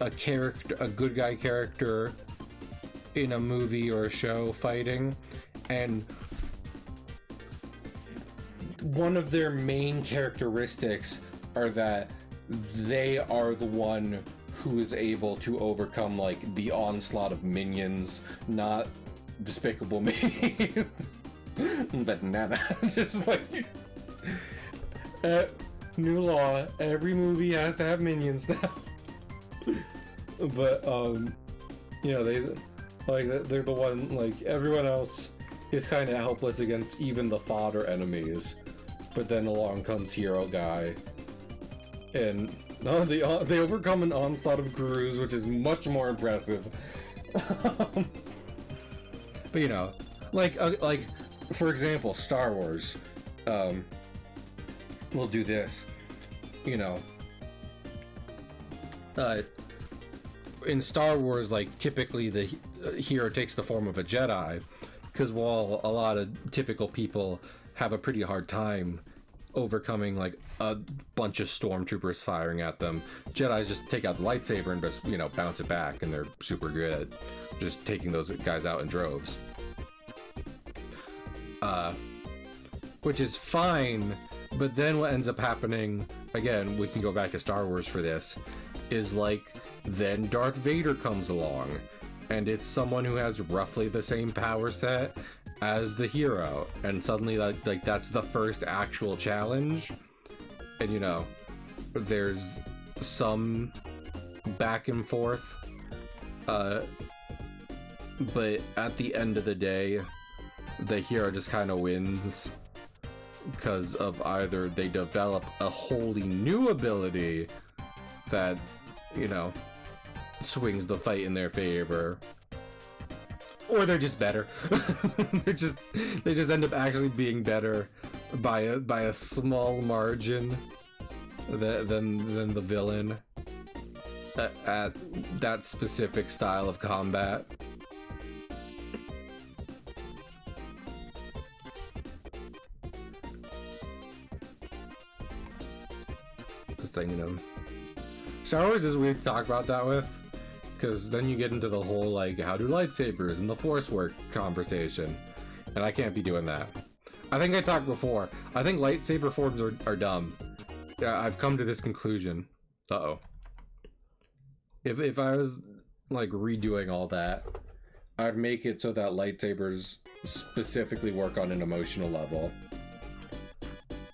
a good guy character in a movie or a show fighting, and one of their main characteristics are that they are the one who is able to overcome like the onslaught of minions, not Despicable Me. But nada, just like new law, every movie has to have minions now. But you know, they're the one, like everyone else is kind of helpless against even the fodder enemies. But then along comes Hero Guy, and they overcome an onslaught of Grus, which is much more impressive. But you know, like for example, Star Wars. We'll do this. You know, in Star Wars, like typically the hero takes the form of a Jedi, because while a lot of typical people have a pretty hard time overcoming like a bunch of stormtroopers firing at them, Jedis just take out the lightsaber and just, you know, bounce it back, and they're super good at just taking those guys out in droves. Which is fine, but then what ends up happening, again, we can go back to Star Wars for this, is like then Darth Vader comes along, and it's someone who has roughly the same power set as the hero, and suddenly like that's the first actual challenge, and you know, there's some back and forth, but at the end of the day, the hero just kind of wins because of either they develop a wholly new ability that, you know, swings the fight in their favor, or they're just better. they just end up actually being better by a small margin than the villain at that specific style of combat. Thing, you know, Star Wars is weird to talk about that with, because then you get into the whole like how do lightsabers and the Force work conversation, and I can't be doing that. I think I talked before, I think lightsaber forms are dumb. I've come to this conclusion. If I was like redoing all that, I'd make it so that lightsabers specifically work on an emotional level.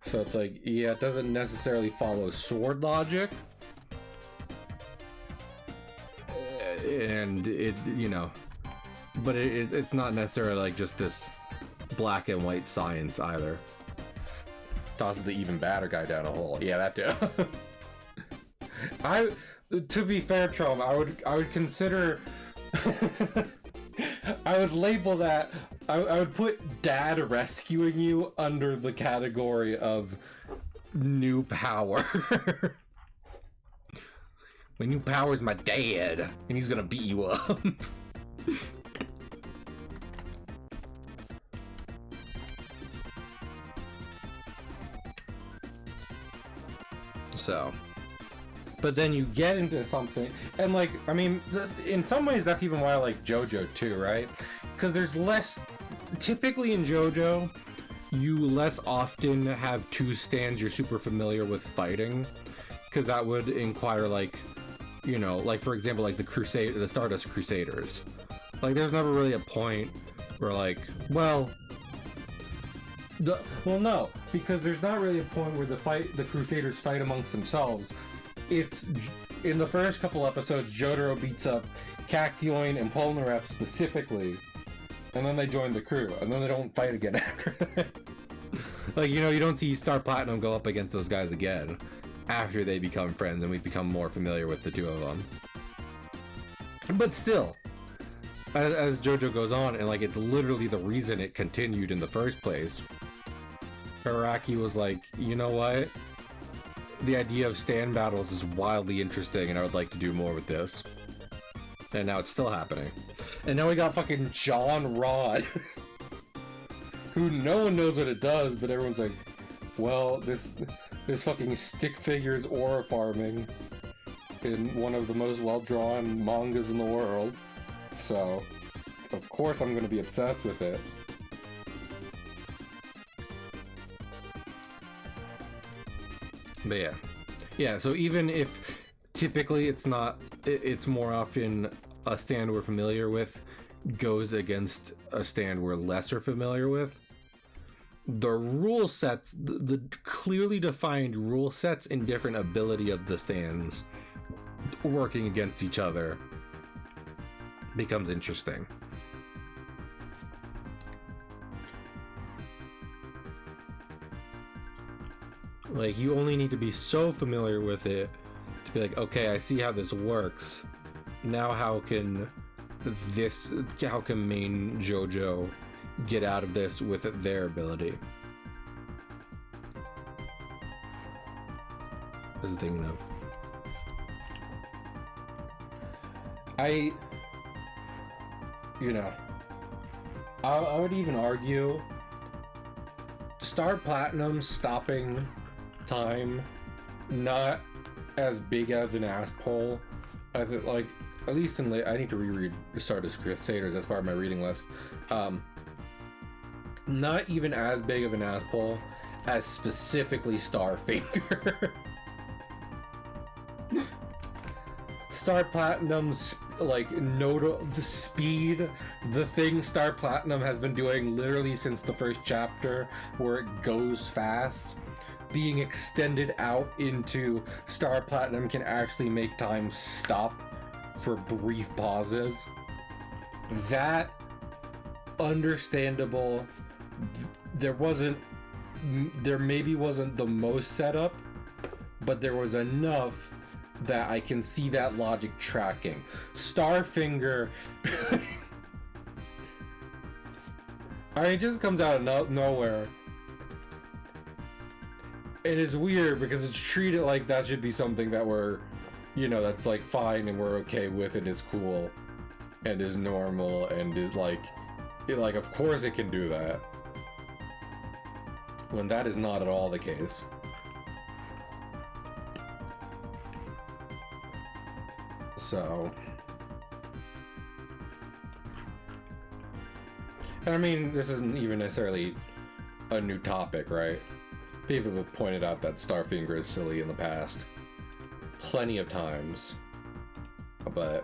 So it's like, yeah, it doesn't necessarily follow sword logic, and it, you know, but it's not necessarily like just this black and white science either. Tosses the even badder guy down a hole. Yeah, that too. To be fair, Trom, I would consider. I would label that. I would put Dad rescuing you under the category of new power. My new power is my dad, and he's gonna beat you up. So, but then you get into something, and like, I mean, in some ways that's even why I like JoJo too, right? Because there's less, typically in JoJo, you less often have two stands you're super familiar with fighting, because that would inquire, like, you know, like for example, like the Stardust Crusaders. Like, there's never really a point where like, well, no, because there's not really a point where the Crusaders fight amongst themselves. It's in the first couple episodes, Jotaro beats up Cactioin and Polnareff specifically, and then they join the crew, and then they don't fight again after that. Like, you know, you don't see Star Platinum go up against those guys again after they become friends and we become more familiar with the two of them. But still, as JoJo goes on, and like, it's literally the reason it continued in the first place, Araki was like, you know what? The idea of stand battles is wildly interesting, and I would like to do more with this. And now it's still happening. And now we got fucking John Rod, who no one knows what it does, but everyone's like, well, this fucking stick figures aura farming in one of the most well-drawn mangas in the world. So, of course I'm gonna be obsessed with it. But yeah, so even if typically it's not it's more often a stand we're familiar with goes against a stand we're lesser familiar with. The rule sets, the clearly defined rule sets and different ability of the stands working against each other becomes interesting. Like, you only need to be so familiar with it to be like, okay, I see how this works. Now how can main JoJo get out of this with their ability? What was I thinking of? I would even argue Star Platinum stopping time not as big of an asshole. I think, like, at least in I need to reread Stardust Crusaders as part of my reading list. Not even as big of an asshole as specifically Starfinger. Star Platinum's the speed, the thing Star Platinum has been doing literally since the first chapter, where it goes fast, being extended out into Star Platinum can actually make time stop for brief pauses. That understandable. There maybe wasn't the most setup, but there was enough that I can see that logic tracking. Starfinger, it just comes out of nowhere. And it's weird because it's treated like that should be something that we're, that's like fine and we're okay with, and is cool and is normal and is of course it can do that. When that is not at all the case. So, and I mean, this isn't even necessarily a new topic, right? People have pointed out that Starfinger is silly in the past plenty of times, but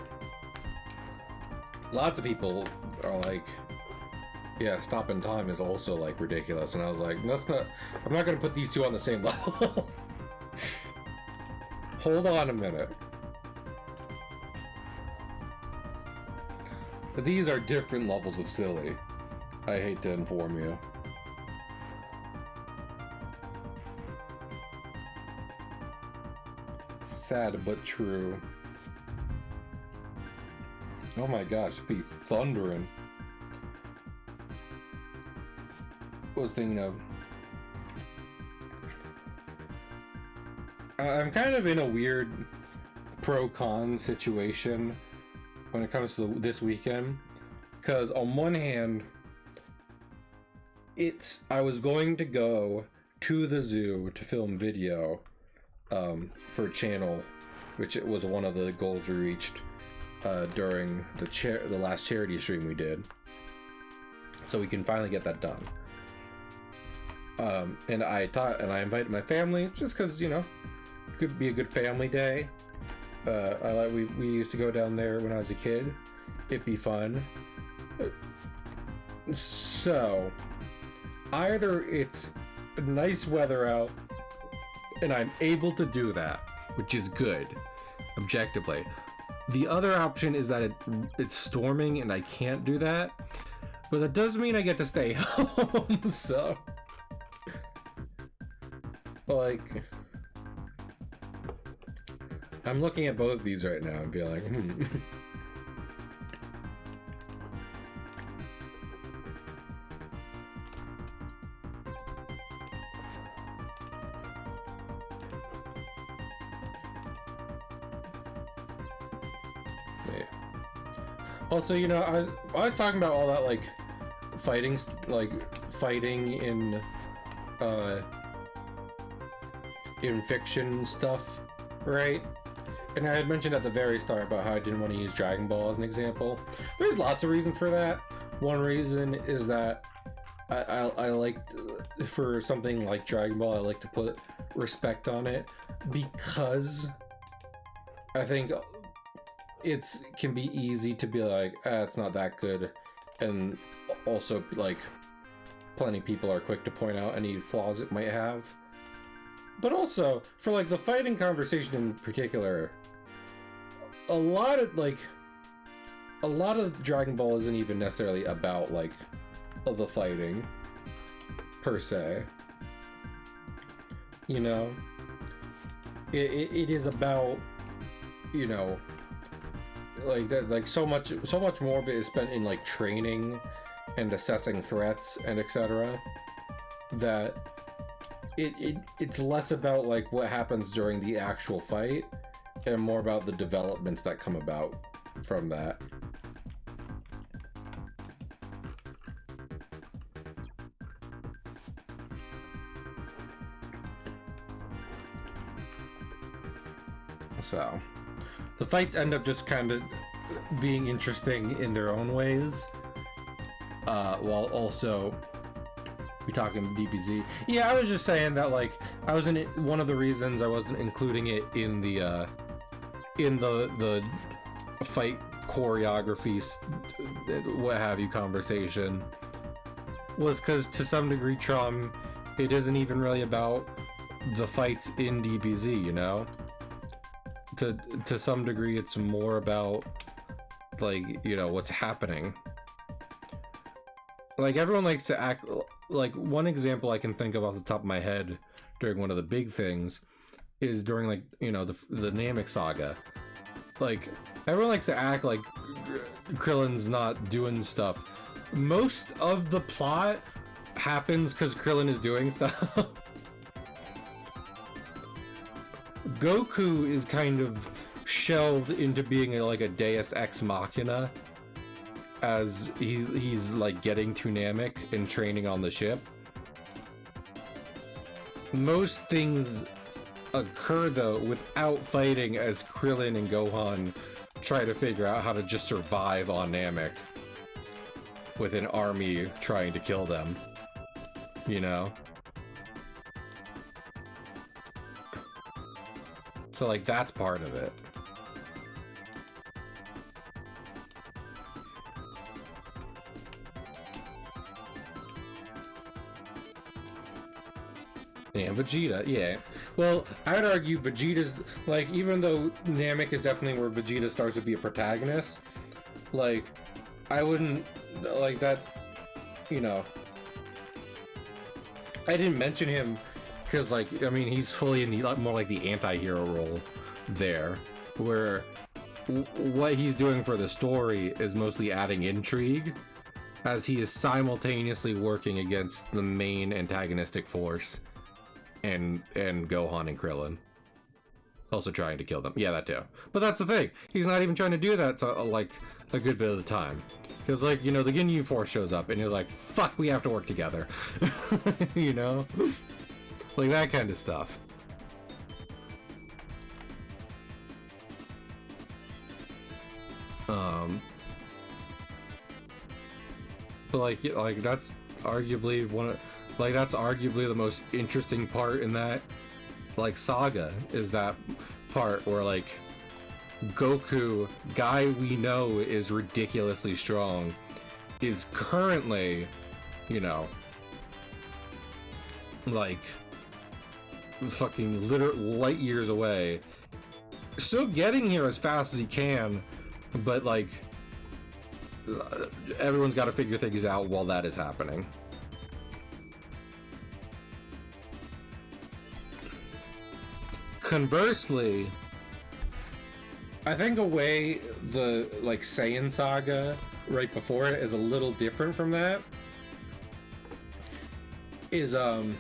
lots of people are like, yeah, stopping time is also like ridiculous, and I was like, I'm not gonna put these two on the same level. Hold on a minute. These are different levels of silly. I hate to inform you. Sad but true. Oh my gosh, be thundering. I was thinking of... I'm kind of in a weird pro-con situation when it comes to this weekend, because on one hand, I was going to go to the zoo to film video for channel, which it was one of the goals we reached during the last charity stream we did, so we can finally get that done. And I invited my family just because, could be a good family day. We used to go down there when I was a kid. It'd be fun. So either it's nice weather out and I'm able to do that, which is good objectively. The other option is that it's storming and I can't do that, but that doesn't mean I get to stay home. So I'm looking at both of these right now and be like, Wait. Also, I was talking about all that fighting in fiction stuff, right? And I had mentioned at the very start about how I didn't want to use Dragon Ball as an example. There's lots of reasons for that. One reason is that I like, for something like Dragon Ball, I like to put respect on it, because I think it's can be easy to be like, it's not that good, and also like plenty of people are quick to point out any flaws it might have. But also for like the fighting conversation in particular, a lot of Dragon Ball isn't even necessarily about like the fighting per se, you know. It is about, you know, like that, like so much more of it is spent in like training and assessing threats and etc. that it's less about like what happens during the actual fight and more about the developments that come about from that. So the fights end up just kind of being interesting in their own ways, while also we talking DBZ. Yeah, I was just saying that like I wasn't, one of the reasons I wasn't including it in the fight choreography, what have you, conversation was because to some degree, Chum, it isn't even really about the fights in DBZ, you know. To some degree, it's more about like, you know, what's happening. Like everyone likes to act like, one example I can think of off the top of my head during one of the big things is during like, you know, the Namek saga. Like everyone likes to act like Krillin's not doing stuff. Most of the plot happens because Krillin is doing stuff. Goku is kind of shelved into being like a deus ex machina as he's like getting to Namek and training on the ship. Most things occur though without fighting, as Krillin and Gohan try to figure out how to just survive on Namek with an army trying to kill them, you know? So like that's part of it. Yeah, Vegeta, yeah. Well, I would argue Vegeta's, like, even though Namek is definitely where Vegeta starts to be a protagonist, like, I wouldn't, like, that, you know, I didn't mention him because, like, I mean, he's fully in the, more like the anti-hero role there, where what he's doing for the story is mostly adding intrigue, as he is simultaneously working against the main antagonistic force and Gohan and Krillin. Also trying to kill them. Yeah, that too. But that's the thing. He's not even trying to do that, so, like, a good bit of the time. Because, like, you know, the Ginyu Force shows up, and you're like, fuck, we have to work together. You know? Like, that kind of stuff. But, like, that's arguably one of... Like, that's arguably the most interesting part in that, like, saga, is that part where, like, Goku, guy we know is ridiculously strong, is currently, you know, like, fucking light years away. Still getting here as fast as he can, but, like, everyone's got to figure things out while that is happening. Conversely, I think a way the, like, Saiyan saga right before it is a little different from that is it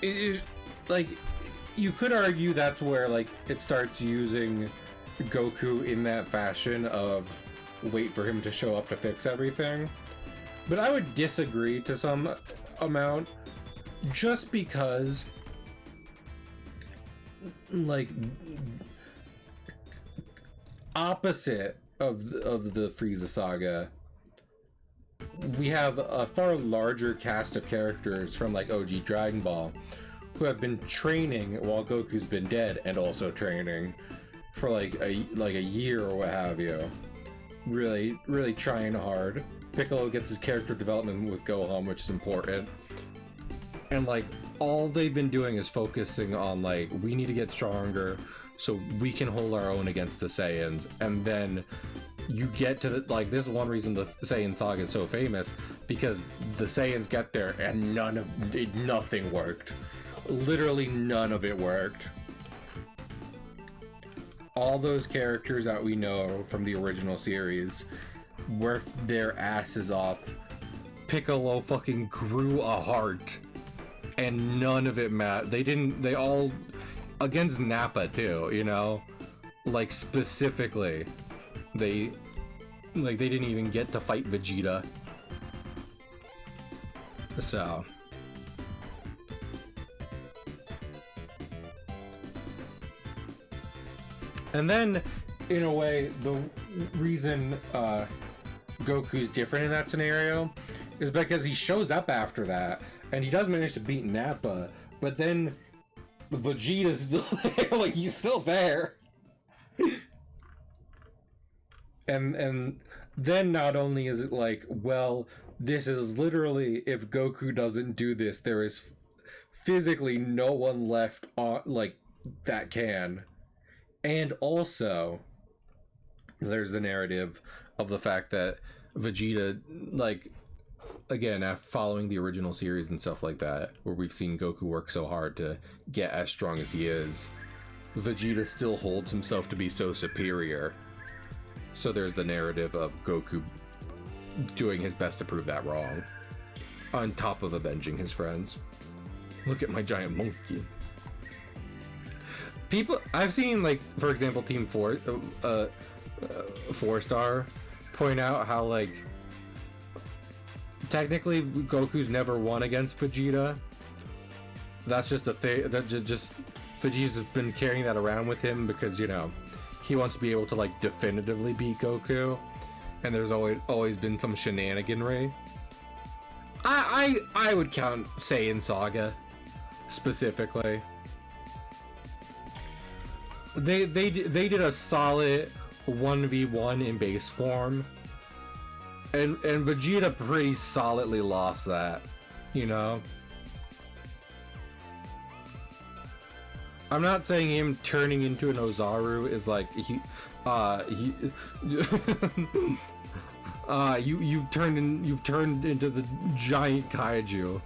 is, like, you could argue that's where, like, it starts using Goku in that fashion of wait for him to show up to fix everything. But I would disagree to some amount, just because, like, opposite of the Frieza saga, we have a far larger cast of characters from, like, OG Dragon Ball who have been training while Goku's been dead, and also training, for like a year or what have you. Really, really trying hard. Piccolo gets his character development with Gohan, which is important. And like all they've been doing is focusing on like, we need to get stronger so we can hold our own against the Saiyans. And then you get to the, like, this is one reason the Saiyan saga is so famous, because the Saiyans get there and nothing worked. Literally none of it worked. All those characters that we know from the original series worked their asses off. Piccolo fucking grew a heart, and none of it mattered. They all, against Nappa too, you know? Like, specifically, they didn't even get to fight Vegeta. So. And then, in a way, the reason Goku's different in that scenario is because he shows up after that, and he does manage to beat Nappa, but then Vegeta's still there, like, he's still there. And then not only is it like, well, this is literally, if Goku doesn't do this, there is physically no one left on, like, that can. And also, there's the narrative of the fact that Vegeta, like, again, after following the original series and stuff like that, where we've seen Goku work so hard to get as strong as he is, Vegeta still holds himself to be so superior. So there's the narrative of Goku doing his best to prove that wrong, on top of avenging his friends. Look at my giant monkey. People, I've seen, like, for example, Team 4-Star point out how, like, technically Goku's never won against Vegeta. That's just a thing. That just Vegeta's been carrying that around with him because, you know, he wants to be able to, like, definitively beat Goku, and there's always been some shenaniganry. I would count Saiyan Saga specifically. They did a solid 1v1 in base form, and Vegeta pretty solidly lost that, you know. I'm not saying him turning into an Ozaru is like you've turned into the giant kaiju,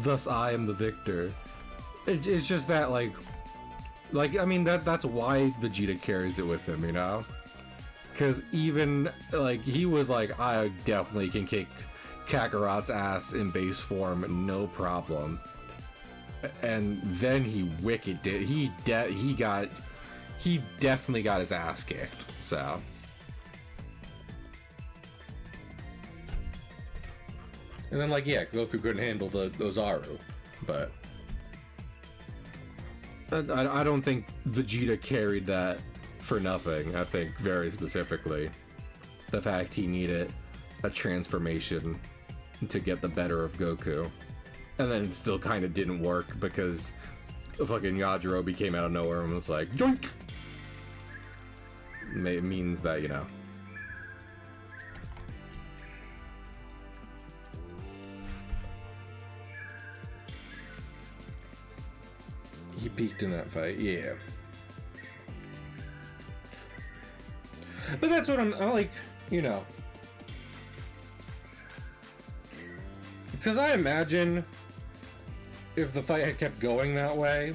thus I am the victor. It's just that like I mean that's why Vegeta carries it with him, you know, because even like he was like, I definitely can kick Kakarot's ass in base form, no problem. And then he wicked did. He definitely got his ass kicked. So. And then, like, yeah, Goku couldn't handle the Ozaru, but I don't think Vegeta carried that for nothing. I think very specifically the fact he needed a transformation to get the better of Goku. And then it still kind of didn't work because fucking Yajirobe came out of nowhere and was like, yoink! It means that, you know. He peaked in that fight, yeah. But that's what I'm like, you know. Because I imagine if the fight had kept going that way,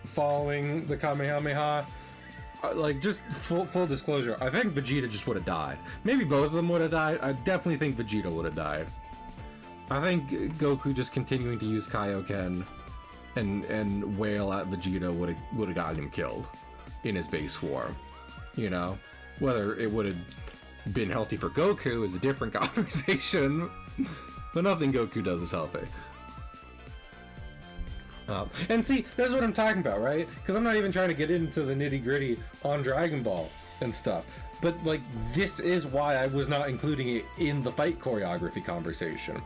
following the Kamehameha, like, just full disclosure, I think Vegeta just would have died. Maybe both of them would have died. I definitely think Vegeta would have died. I think Goku just continuing to use Kaioken and wail at Vegeta would have gotten him killed in his base form. You know, whether it would have been healthy for Goku is a different conversation, but nothing Goku does is healthy. And see, that's what I'm talking about, right? Because I'm not even trying to get into the nitty-gritty on Dragon Ball and stuff. But, like, this is why I was not including it in the fight choreography conversation.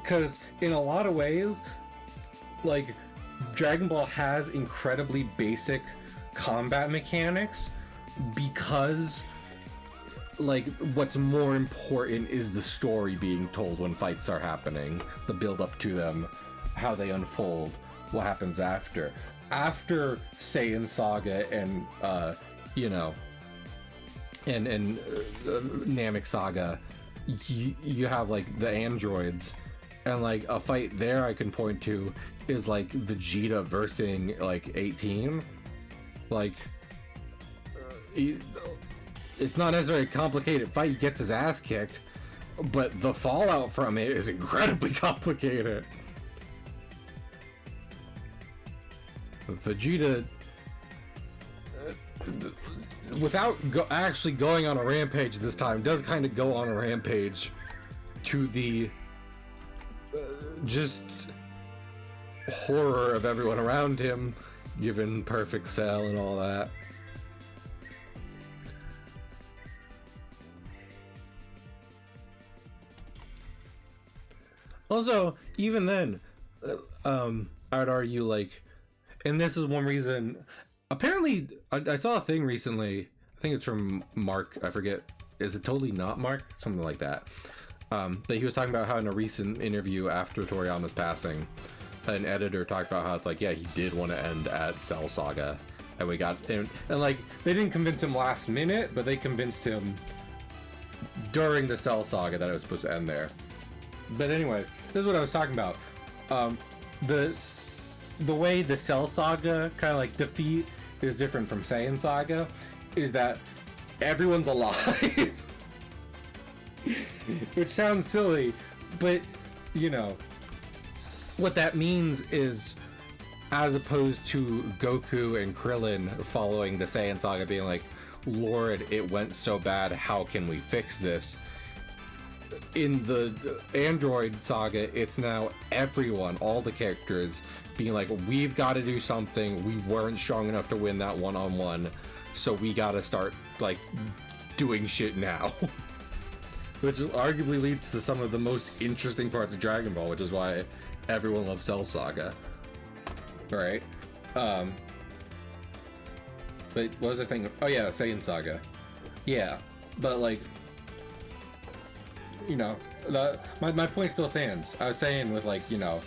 Because, in a lot of ways, like, Dragon Ball has incredibly basic combat mechanics, because like what's more important is the story being told when fights are happening, the build up to them, how they unfold, what happens after Saiyan Saga and Namek Saga. You have like the androids, and like a fight there I can point to is like Vegeta versing like 18. Like it's not necessarily a complicated fight. He gets his ass kicked, but the fallout from it is incredibly complicated. Vegeta, without actually going on a rampage this time, does kind of go on a rampage to the just horror of everyone around him, given Perfect Cell and all that. Also, even then, I'd argue, like, and this is one reason, apparently, I saw a thing recently, I think it's from Mark, I forget, is it totally not Mark? Something like that. But he was talking about how in a recent interview after Toriyama's passing, an editor talked about how it's like, yeah, he did want to end at Cell Saga, and we got, and like, they didn't convince him last minute, but they convinced him during the Cell Saga that it was supposed to end there. But anyway, this is what I was talking about. The way the Cell Saga kind of like defeat is different from Saiyan Saga is that everyone's alive. Which sounds silly, but you know what that means is, as opposed to Goku and Krillin following the Saiyan Saga being like, Lord, it went so bad, how can we fix this? In the Android Saga, it's now everyone, all the characters, being like, we've got to do something, we weren't strong enough to win that one-on-one, so we gotta start, like, doing shit now. Which arguably leads to some of the most interesting parts of Dragon Ball, which is why everyone loves Cell Saga. Right? But what was I thinking? Oh yeah, Saiyan Saga. Yeah, but like, you know, my point still stands. I was saying with, like, you know,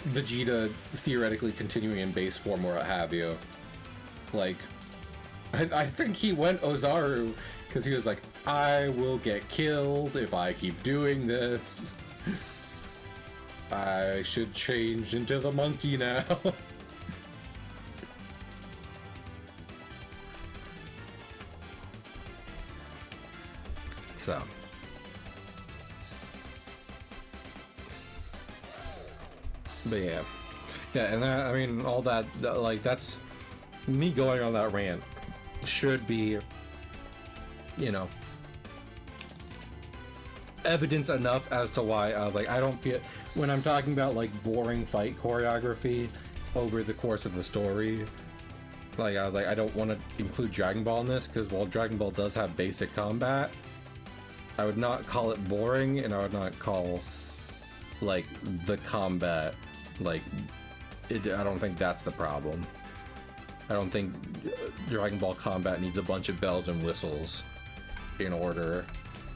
Vegeta theoretically continuing in base form or what have you. Like, I think he went Ozaru because he was like, I will get killed if I keep doing this. I should change into the monkey now. So. But yeah. Yeah, and that, I mean, all that, like, that's me going on that rant should be, you know, evidence enough as to why I was like, I don't feel, when I'm talking about like boring fight choreography over the course of the story, like I was like, I don't want to include Dragon Ball in this, because while Dragon Ball does have basic combat, I would not call it boring, and I would not call like the combat like I don't think that's the problem. I don't think Dragon Ball combat needs a bunch of bells and whistles in order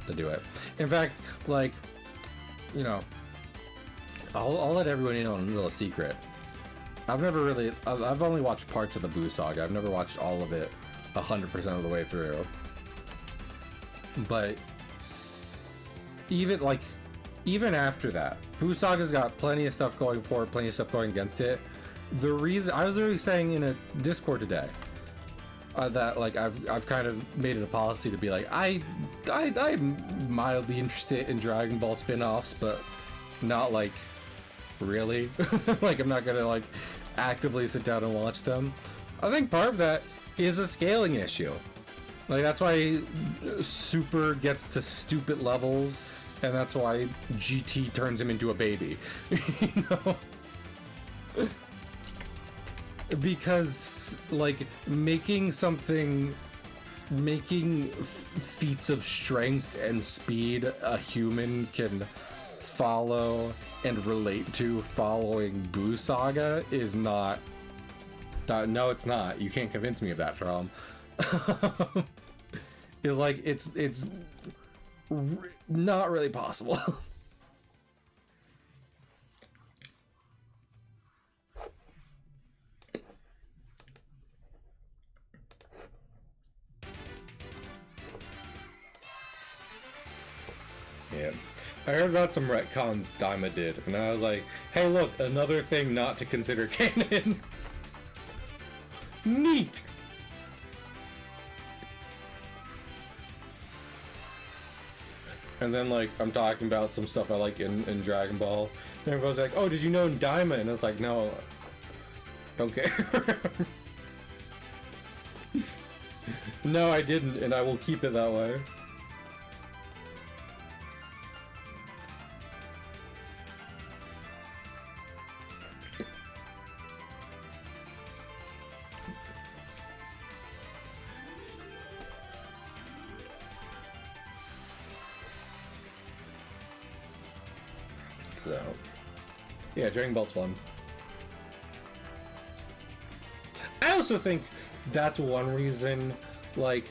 to do it. In fact, like, you know, I'll let everyone in on a little secret. I've only watched parts of the Buu Saga. I've never watched all of it 100% of the way through. But even after that, Buu Saga's got plenty of stuff going for it, plenty of stuff going against it. The reason I was literally saying in a Discord today that like I've kind of made it a policy to be like, I'm mildly interested in Dragon Ball spin-offs, but not like really. Like, I'm not gonna like actively sit down and watch them. I think part of that is a scaling issue. Like, that's why Super gets to stupid levels, and that's why GT turns him into a baby. You know? Because, like, making feats of strength and speed a human can follow and relate to following Buu Saga is not No, it's not. You can't convince me of that, Trom. It's like it's not really possible. Yeah. I heard about some retcons Daima did, and I was like, hey look, another thing not to consider canon. Neat! And then, like, I'm talking about some stuff I like in Dragon Ball, and everyone's like, oh, did you know Daima? And I was like, no, don't care. No, I didn't, and I will keep it that way. So, yeah, Dragon Ball's fun. I also think that's one reason, like,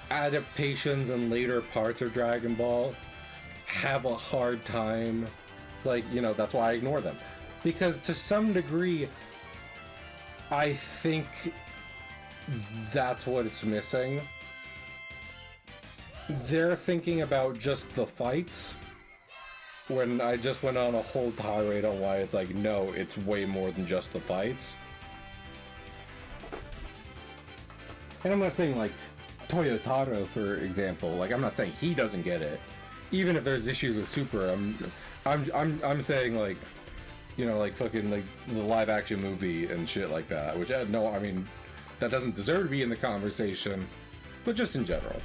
adaptations and later parts of Dragon Ball have a hard time, like, you know, that's why I ignore them. Because to some degree, I think that's what it's missing. They're thinking about just the fights, when I just went on a whole tirade on why it's like, no, it's way more than just the fights. And I'm not saying, like, Toyotaro, for example, like, I'm not saying he doesn't get it. Even if there's issues with Super, I'm saying, like, you know, like, fucking, like, the live-action movie and shit like that, which, no, I mean, that doesn't deserve to be in the conversation, but just in general.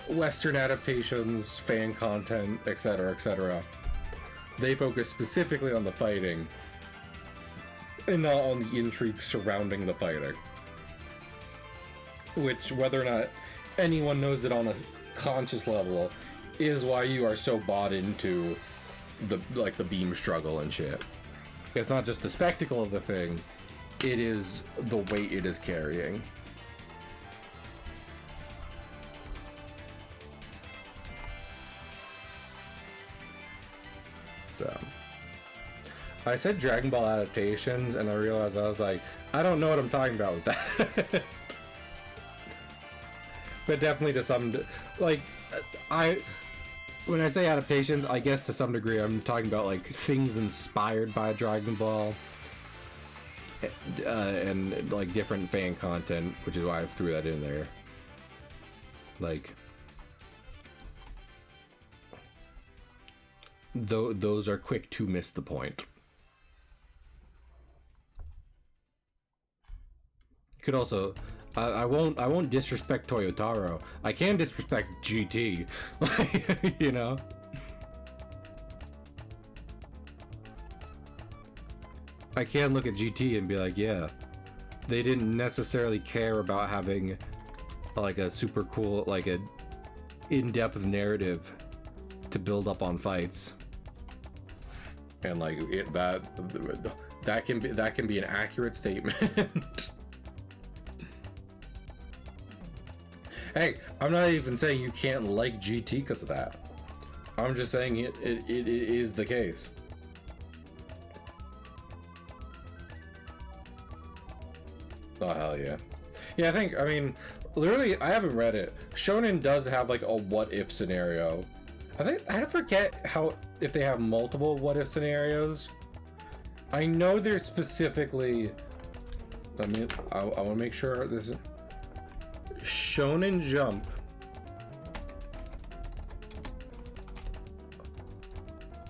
Western adaptations, fan content, etc., they focus specifically on the fighting and not on the intrigue surrounding the fighting. Which, whether or not anyone knows it on a conscious level, is why you are so bought into the, like, the beam struggle and shit. It's not just the spectacle of the thing, it is the weight it is carrying. So, I said Dragon Ball adaptations, and I realized I was like, I don't know what I'm talking about with that. But definitely to some, like, when I say adaptations, I guess to some degree I'm talking about, like, things inspired by Dragon Ball, and like different fan content, which is why I threw that in there. Like, those are quick to miss the point. Could also, I won't disrespect Toyotaro. I can disrespect GT, you know. I can look at GT and be like, yeah, they didn't necessarily care about having like a super cool, like a in-depth narrative to build up on fights. And like that can be an accurate statement. Hey, I'm not even saying you can't like GT because of that. I'm just saying it is the case. Oh hell yeah. Yeah, I mean, literally, I haven't read it. Shonen does have like a what if scenario. I forget if they have multiple what if scenarios. I know they're specifically, I want to make sure this is Shonen Jump.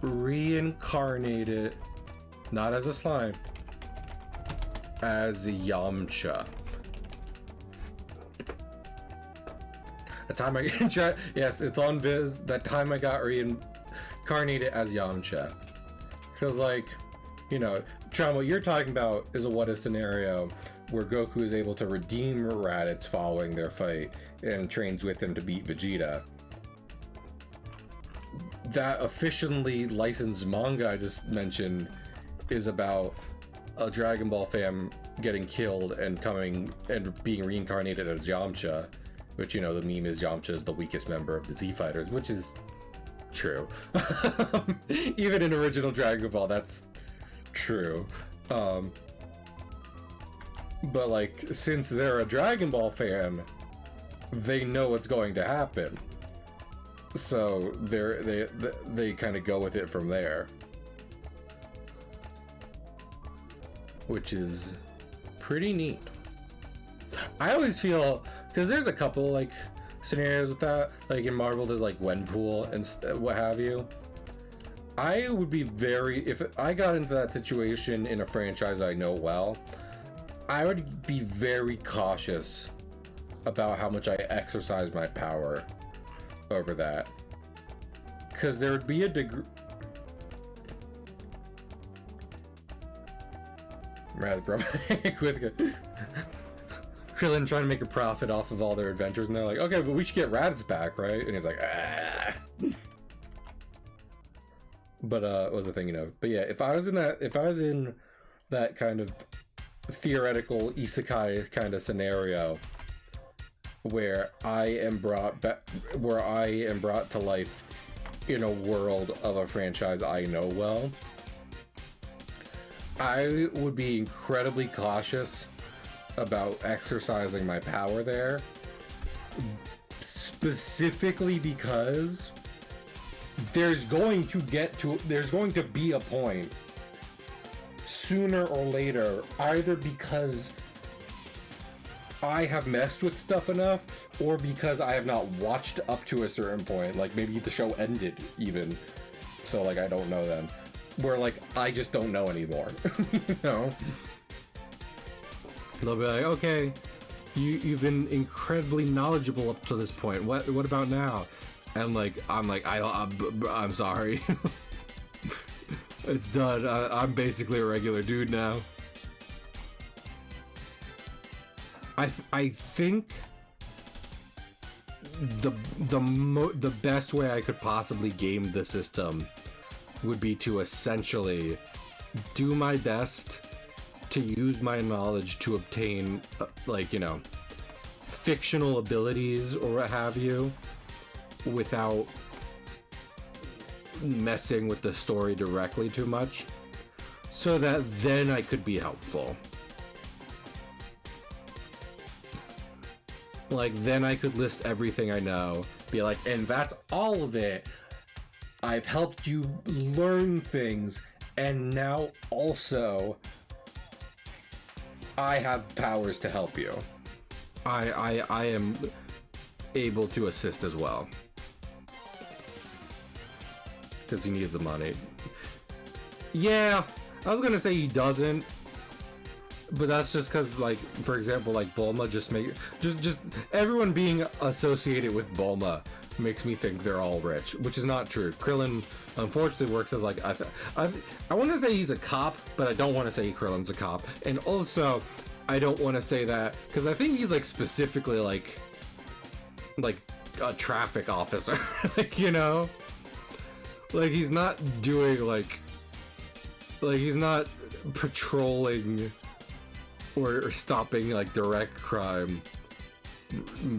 Reincarnated, not as a slime, as Yamcha. The time yes, it's on Viz. That time I got reincarnated as Yamcha. Because, like, you know, Tron, what you're talking about is a what if scenario where Goku is able to redeem Raditz following their fight and trains with him to beat Vegeta. That officially licensed manga I just mentioned is about a Dragon Ball fan getting killed and coming and being reincarnated as Yamcha, which, you know, the meme is Yamcha is the weakest member of the Z Fighters, which is true. Even in original Dragon Ball, that's true. But like, since they're a Dragon Ball fan, they know what's going to happen, so they kind of go with it from there, which is pretty neat. I always feel, because there's a couple like scenarios with that, like in Marvel there's like Gwenpool and what have you. I would be if I got into that situation in a franchise I know well, I would be very cautious about how much I exercise my power over that, because there would be a degree. With Krillin trying to make a profit off of all their adventures, and they're like, okay, but we should get Raditz back, right? And he's like, ah. But what was the thing, you know? But yeah, if I was in that kind of theoretical isekai kind of scenario where I am brought to life in a world of a franchise I know well, I would be incredibly cautious about exercising my power there, specifically because there's going to be a point sooner or later, either because I have messed with stuff enough, or because I have not watched up to a certain point, like maybe the show ended even, so like I don't know then, where like I just don't know anymore. You know, they'll be like, okay, you've been incredibly knowledgeable up to this point, what about now? And like I'm sorry. It's done. I'm basically a regular dude now. I think the best way I could possibly game the system would be to essentially do my best to use my knowledge to obtain like, you know, fictional abilities or what have you, without messing with the story directly too much, so that then I could be helpful. Like, then I could list everything I know, be like, and that's all of it. I've helped you learn things, and now also I have powers to help you. I am able to assist as well, because he needs the money. Yeah, I was gonna say he doesn't, but that's just because, like, for example, like Bulma just everyone being associated with Bulma makes me think they're all rich, which is not true. Krillin unfortunately works as like I want to say he's a cop, but I don't want to say Krillin's a cop, and also I don't want to say that because I think he's like specifically like a traffic officer. Like, you know, like he's not doing like he's not patrolling or stopping like direct crime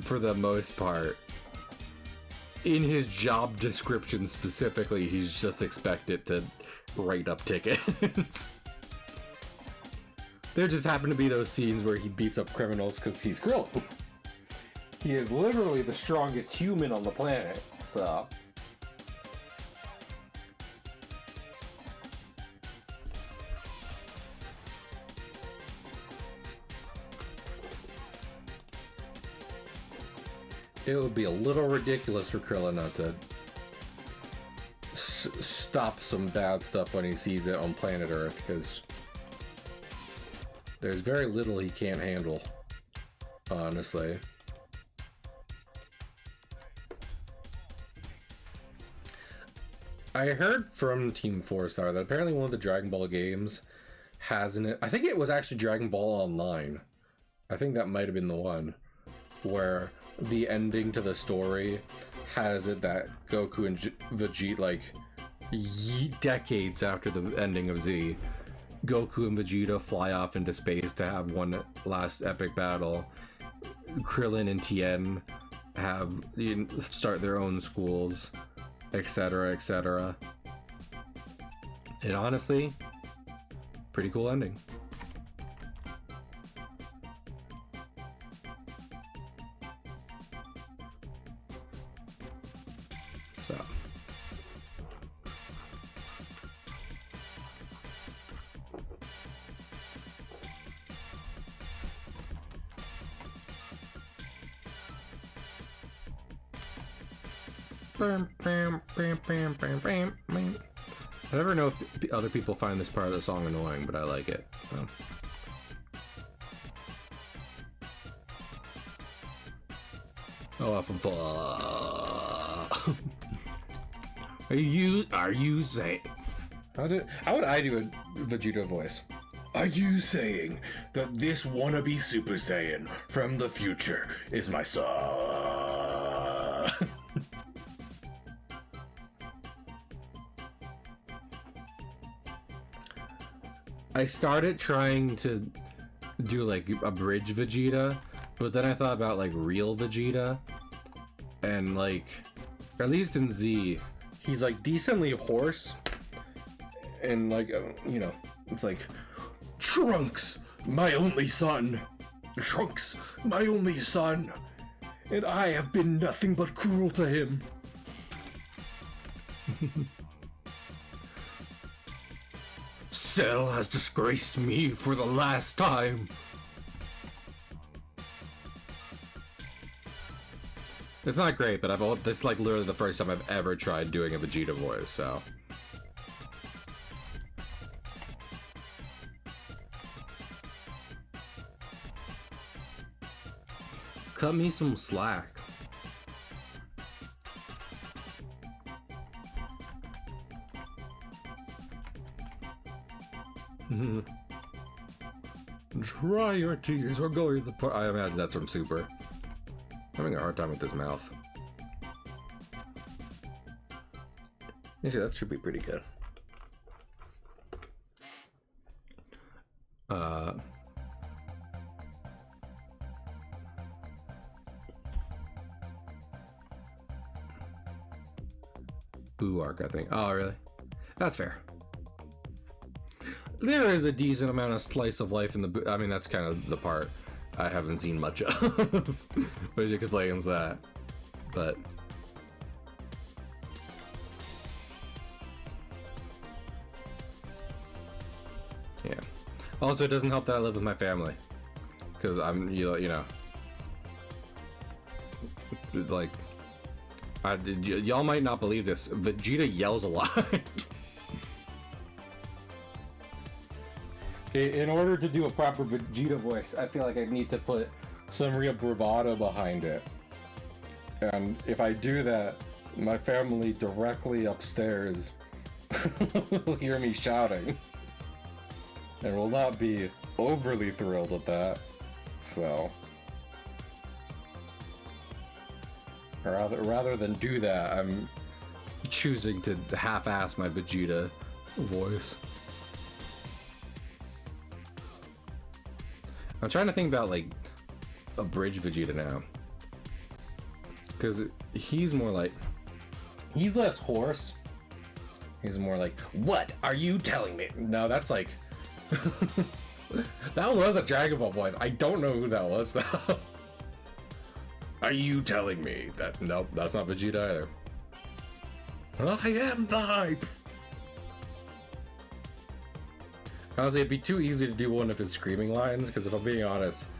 for the most part. In his job description specifically, he's just expected to write up tickets. There just happen to be those scenes where he beats up criminals because he's Krillin. He is literally the strongest human on the planet, so... It would be a little ridiculous for Krillin not to stop some bad stuff when he sees it on planet Earth, because there's very little he can't handle, honestly. I heard from Team 4-Star that apparently one of the Dragon Ball games has in it, I think it was actually Dragon Ball Online. I think that might have been the one where the ending to the story has it that Goku and Vegeta, like decades after the ending of Z, Goku and Vegeta fly off into space to have one last epic battle. Krillin and Tien have start their own schools, etc., etc. And honestly, pretty cool ending. So. I never know if other people find this part of the song annoying, but I like it. Oh, Are you saying? How would I do a Vegeta voice? Are you saying that this wannabe Super Saiyan from the future is my son? I started trying to do like a bridge Vegeta, but then I thought about like real Vegeta, and like, at least in Z, he's like decently hoarse, and like, you know, it's like, Trunks, my only son. Trunks, my only son. And I have been nothing but cruel to him. Cell has disgraced me for the last time. It's not great, but this is like literally the first time I've ever tried doing a Vegeta voice, so. Cut me some slack. Dry your tears or go to the park. I imagine that's from Super. I'm having a hard time with his mouth. Actually, that should be pretty good. Boo arc, I think. Oh, really? That's fair. There is a decent amount of slice of life in the... I mean, that's kind of the part I haven't seen much of, which explains that. But... yeah. Also, it doesn't help that I live with my family. Because I'm, you know... like... y'all might not believe this. Vegeta yells a lot. In order to do a proper Vegeta voice, I feel like I need to put some real bravado behind it. And if I do that, my family directly upstairs will hear me shouting. And will not be overly thrilled at that. So... Rather than do that, I'm choosing to half-ass my Vegeta voice. I'm trying to think about like a bridge Vegeta now, because he's more like, he's less hoarse. He's more like, what are you telling me? No, that's like that was a Dragon Ball voice. I don't know who that was though. Are you telling me that? Nope, that's not Vegeta either. I am the hype. Honestly, it'd be too easy to do one of his screaming lines, because if I'm being honest,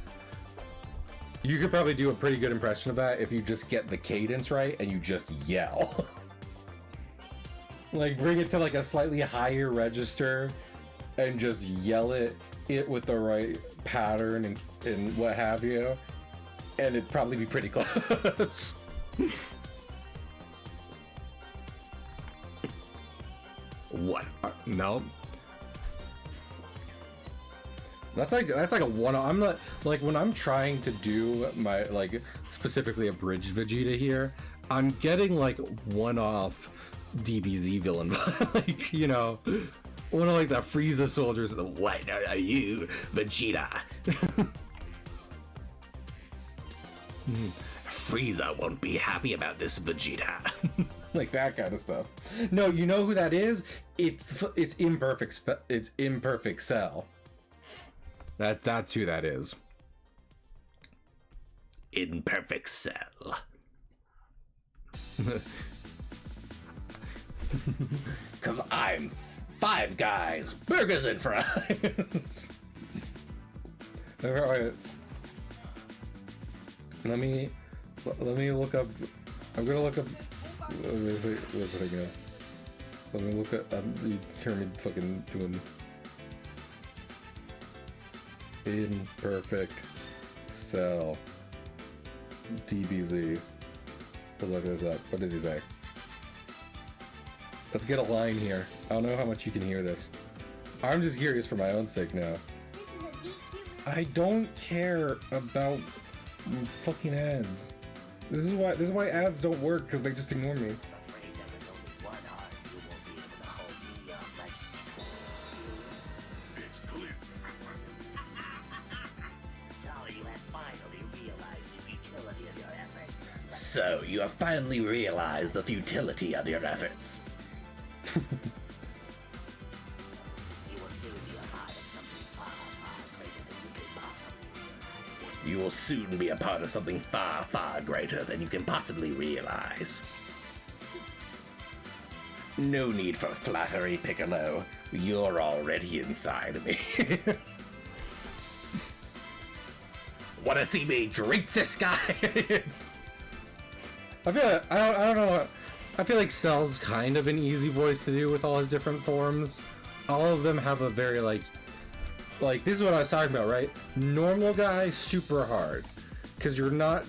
you could probably do a pretty good impression of that if you just get the cadence right and you just yell. Like, bring it to like a slightly higher register and just yell it with the right pattern and what have you. And it'd probably be pretty close. What? No. That's like a one. I'm not like, when I'm trying to do my like specifically a bridge Vegeta here, I'm getting like one-off DBZ villain, like, you know, One of like the Frieza soldiers. What are you, Vegeta? Frieza won't be happy about this, Vegeta. Like that kind of stuff. No, you know who that is? It's imperfect. It's Imperfect Cell. That's who that is. Imperfect Cell. Cause I'm Five Guys, burgers and fries. All right. Let me look up. I'm gonna look up. What's it again? Let me look up. You hear me fucking doing Imperfect Cell DBZ. Let's look this up. What does he say? Let's get a line here. I don't know how much you can hear this. I'm just curious for my own sake now. I don't care about fucking ads. This is why ads don't work, because they just ignore me. So you have finally realized the futility of your efforts. You will soon be a part of something far, far greater than you can possibly realize. No need for flattery, Piccolo. You're already inside of me. Wanna see me drink this guy? I feel like, I don't know. I feel like Cell's kind of an easy voice to do with all his different forms. All of them have a very like this is what I was talking about, right? Normal guy, super hard, because you're not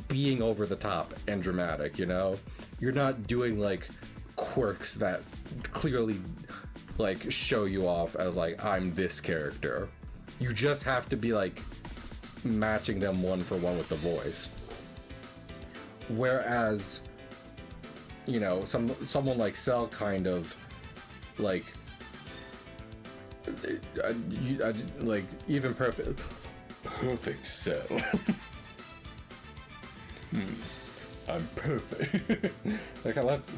being over the top and dramatic, you know. You're not doing like quirks that clearly like show you off as like I'm this character. You just have to be like matching them one for one with the voice. Whereas, you know, someone like Cell kind of like like even perfect Cell. I'm perfect. Like let's.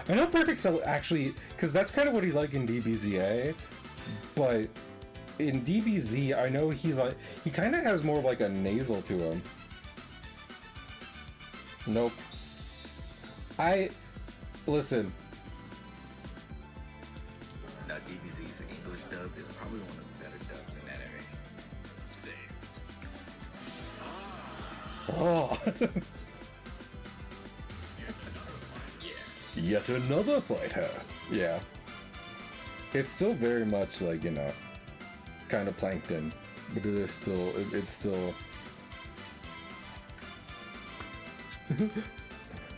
I know Perfect Cell actually, because that's kind of what he's like in DBZA, but in DBZ I know he kind of has more of like a nasal to him. Nope. Listen. Now DBZ's English dub is probably one of the better dubs in anime. Same. Oh. Yet another fighter. Yeah. It's still very much like, you know, kind of plankton, but it's still.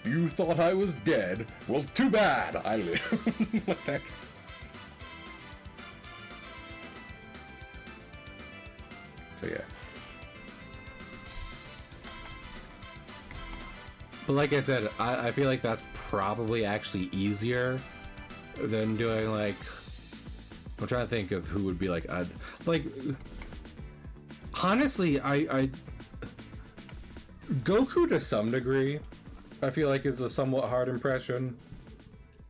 You thought I was dead? Well, too bad. I live. Like that. So yeah. But like I said, I feel like that's probably actually easier than doing like. I'm trying to think of who would be like. Honestly, I Goku to some degree, I feel like is a somewhat hard impression,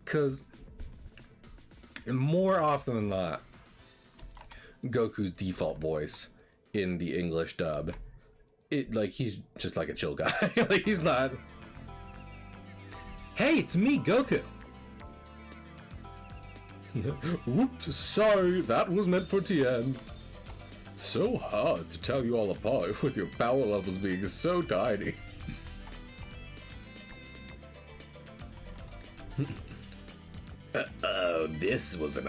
because more often than not, Goku's default voice in the English dub, he's just like a chill guy. Like he's not. Hey, it's me, Goku. Whoops, sorry, that was meant for Tien. So hard to tell you all apart with your power levels being so tiny. This was an...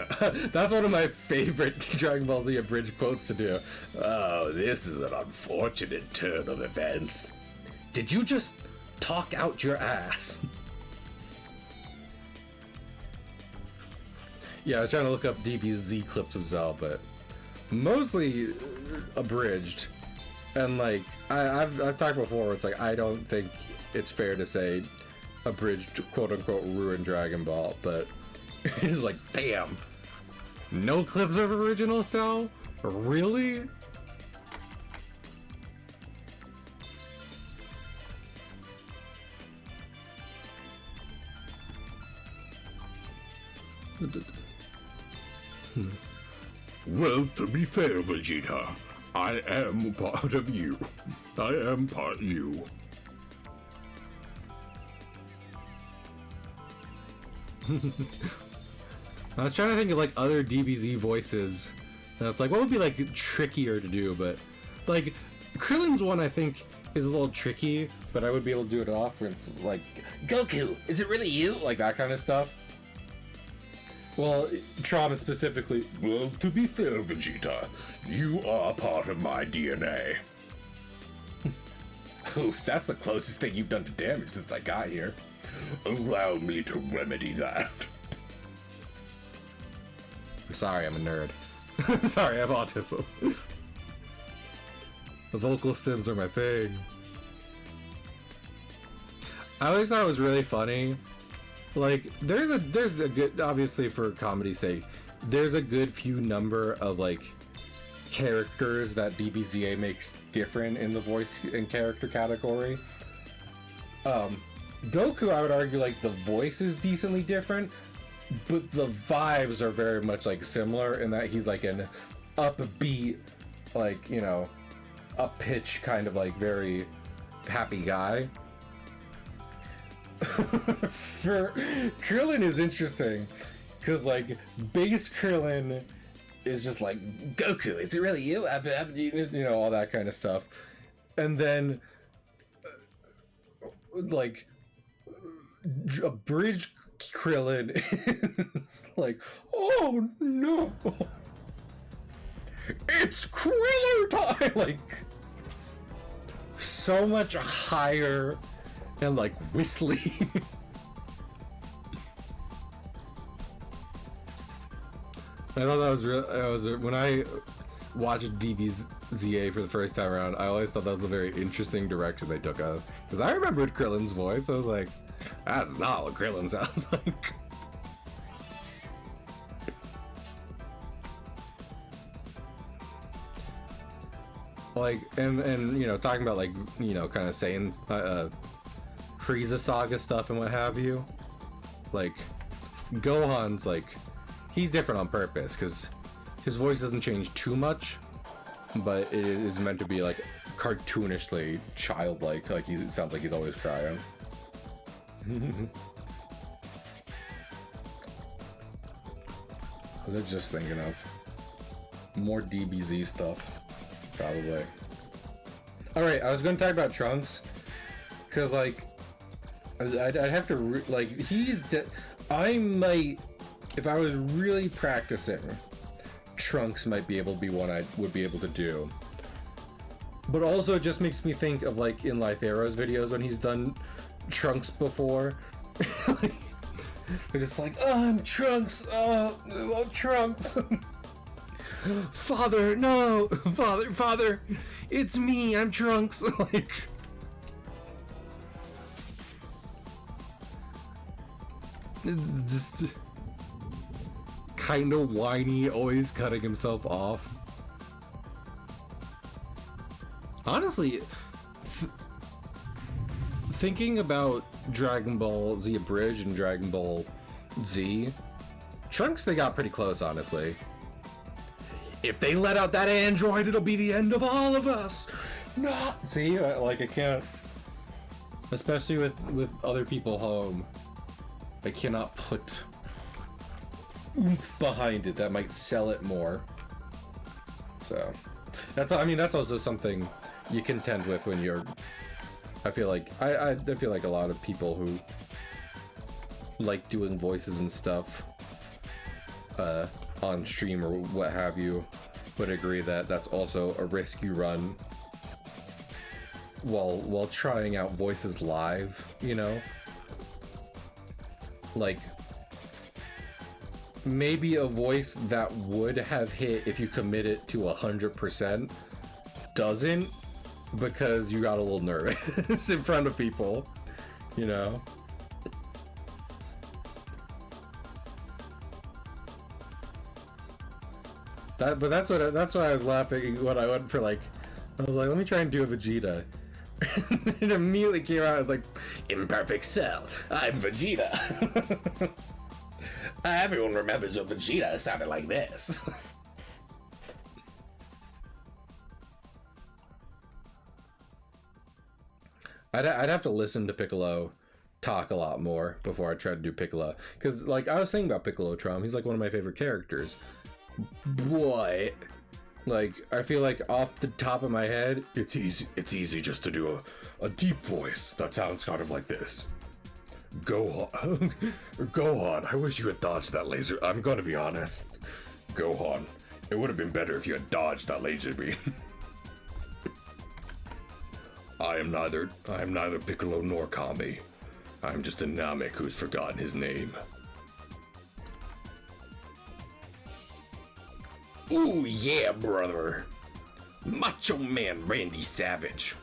That's one of my favorite Dragon Ball Z abridged quotes to do. Oh, this is an unfortunate turn of events. Did you just talk out your ass? Yeah, I was trying to look up DBZ clips of Cell, but mostly abridged. And like I've talked before, it's like I don't think it's fair to say abridged quote unquote ruined Dragon Ball, but It's like, damn. No clips of original Cell? Really? Well, to be fair, Vegeta, I am part of you. I am part you. I was trying to think of like other DBZ voices. And it's like, what would be like trickier to do? But like Krillin's one, I think is a little tricky, but I would be able to do it off. For instance, like Goku, is it really you? Like that kind of stuff. Well, Tron specifically. Well, to be fair, Vegeta, you are part of my DNA. Oof, that's the closest thing you've done to damage since I got here. Allow me to remedy that. I'm sorry, I'm a nerd. I'm sorry, I have autism. The vocal stems are my thing. I always thought it was really funny. Like, there's a good, obviously for comedy's sake, there's a good few number of like characters that DBZA makes different in the voice and character category. Goku, I would argue, like the voice is decently different, but the vibes are very much like similar in that he's like an upbeat, like, you know, up pitch kind of like very happy guy. For Krillin is interesting because like base Krillin is just like Goku, is it really you? You know, all that kind of stuff, and then like a bridge Krillin is like, oh no, it's Kriller time! Like so much higher and like whistly. I thought that was real. When I watched DBZA for the first time around, I always thought that was a very interesting direction they took of. Because I remembered Krillin's voice. I was like, that's not what Krillin sounds like. Like, and you know, talking about like, you know, kind of saying Frieza Saga stuff and what have you. Like, Gohan's like, he's different on purpose because his voice doesn't change too much, but it is meant to be like cartoonishly childlike. Like it sounds like he's always crying. I was just thinking of more DBZ stuff, probably. All right, I was going to talk about Trunks because like I'd have to like I might. If I was really practicing, Trunks might be able to be one I would be able to do. But also it just makes me think of like in Lythero's videos when he's done Trunks before. They're just like, oh, I'm Trunks, oh Trunks. Father, no, father, it's me, I'm Trunks. Like, it's just kind of whiny, always cutting himself off. Honestly, thinking about Dragon Ball Z Abridged and Dragon Ball Z, Trunks, they got pretty close, honestly. If they let out that android, it'll be the end of all of us. No. See, like I can't, especially with other people home, I cannot put oomph behind it that might sell it more. So that's, I mean, that's also something you contend with when you're, I feel like I feel like a lot of people who like doing voices and stuff on stream or what have you would agree that that's also a risk you run while trying out voices live, you know? Like, maybe a voice that would have hit if you commit it to 100% doesn't, because you got a little nervous in front of people, you know? That's why I was laughing when I went for like, I was like, let me try and do a Vegeta. It immediately came out as like, Imperfect Cell, I'm Vegeta. Everyone remembers what Vegeta sounded like this. I'd have to listen to Piccolo talk a lot more before I try to do Piccolo. Because, like, I was thinking about Piccolo Trom. He's, like, one of my favorite characters. But, like, I feel like off the top of my head, It's easy just to do a deep voice that sounds kind of like this. Gohan. Gohan, I wish you had dodged that laser. I'm gonna be honest. Gohan, it would have been better if you had dodged that laser beam. I am neither Piccolo nor Kami. I'm just a Namek who's forgotten his name. Ooh yeah, brother. Macho Man Randy Savage.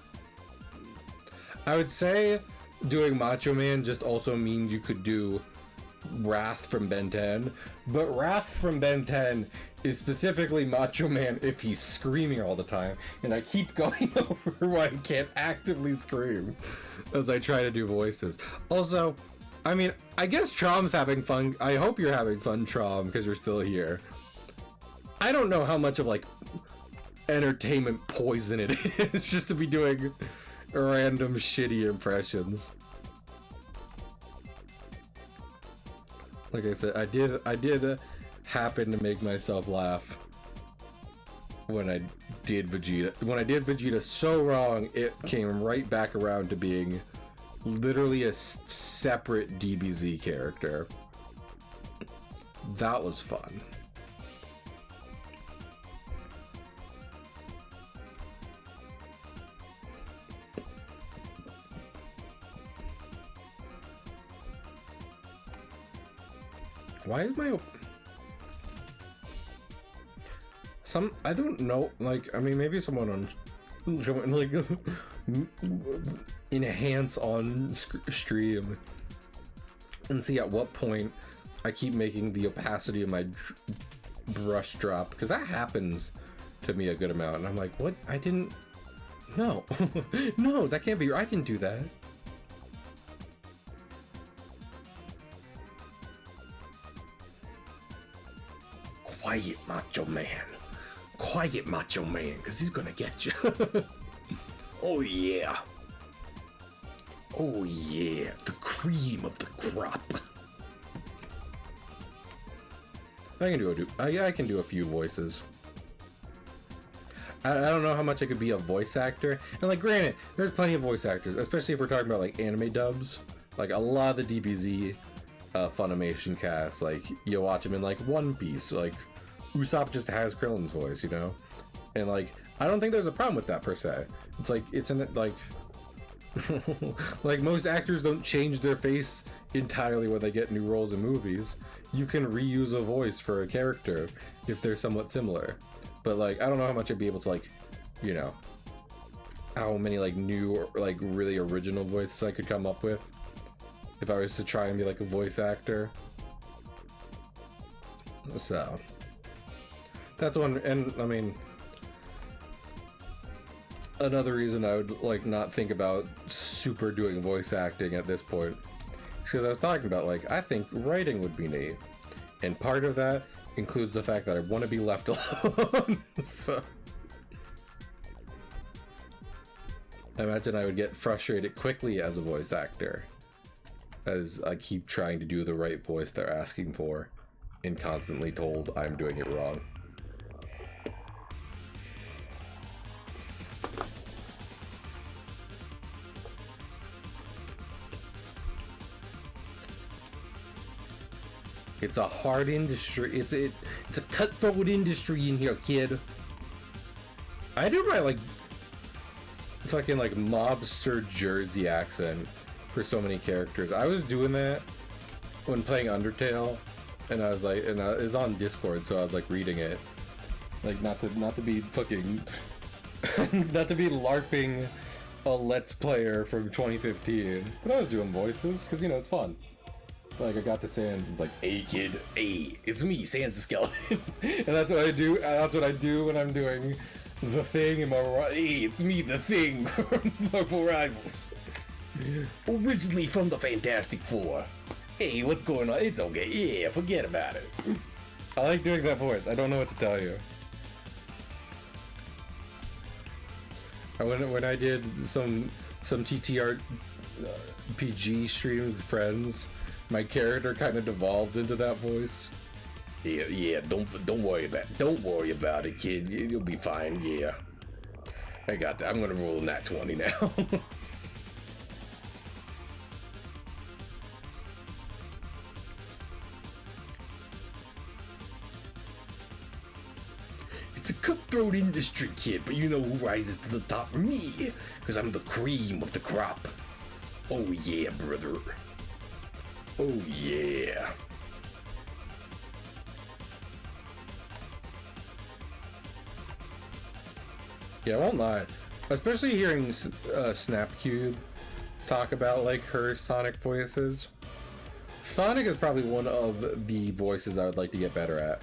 I would say doing Macho Man just also means you could do Wrath from Ben 10, but Wrath from Ben 10 is specifically Macho Man if he's screaming all the time, and I keep going over why he can't actively scream as I try to do voices. Also, I mean, I guess Trom's having fun. I hope you're having fun, Trom, because you're still here. I don't know how much of, like, entertainment poison it is just to be doing random shitty impressions. Like I said, I did happen to make myself laugh when I did Vegeta. When I did Vegeta so wrong, it came right back around to being literally a separate DBZ character. That was fun. Why is my I don't know, like, I mean, maybe someone on like enhance on stream and see at what point I keep making the opacity of my brush drop, because that happens to me a good amount, and I'm like, what? I didn't. No, no, that can't be. I didn't do that. Quiet, Macho Man. Quiet, Macho Man, because he's gonna get you. Oh, yeah. Oh, yeah. The cream of the crop. I can do a few voices. I don't know how much I could be a voice actor. And, like, granted, there's plenty of voice actors, especially if we're talking about, like, anime dubs. Like, a lot of the DBZ Funimation cast, like, you'll watch them in, like, One Piece. Like, Usopp just has Krillin's voice, you know? And, like, I don't think there's a problem with that, per se. It's, like, it's in, like... like, most actors don't change their face entirely when they get new roles in movies. You can reuse a voice for a character if they're somewhat similar. But, like, I don't know how much I'd be able to, like, you know, how many, like, new or, like, really original voices I could come up with if I was to try and be, like, a voice actor. So, that's one, and, I mean, another reason I would, like, not think about super doing voice acting at this point. Because I was talking about, like, I think writing would be neat. And part of that includes the fact that I want to be left alone. So I imagine I would get frustrated quickly as a voice actor, as I keep trying to do the right voice they're asking for and constantly told I'm doing it wrong. It's a hard industry. It's a cutthroat industry in here, kid. I do my, like, fucking, like, mobster Jersey accent for so many characters. I was doing that when playing Undertale, and I was like, and it was on Discord, so I was like reading it, like, not to be fucking, not to be LARPing a Let's Player from 2015, but I was doing voices because, you know, it's fun. Like I got to Sans, it's like, Hey kid, hey, it's me, Sans the Skeleton. and that's what I do. That's what I do when I'm doing the Thing in Marvel. Hey, it's me, the Thing from Marvel Rivals. Originally from the Fantastic Four. Hey, what's going on? It's okay. Yeah, forget about it. I like doing that voice. I don't know what to tell you. When I did some TTR PG stream with friends, my character kind of devolved into that voice. Yeah, don't worry about it, kid. You'll be fine. Yeah, I got that. I'm gonna roll a nat 20 now. It's a cutthroat industry, kid, but you know who rises to the top? Me, because I'm the cream of the crop. Oh yeah, brother. Oh yeah. Yeah, I won't lie. Especially hearing Snapcube talk about like her Sonic voices. Sonic is probably one of the voices I would like to get better at.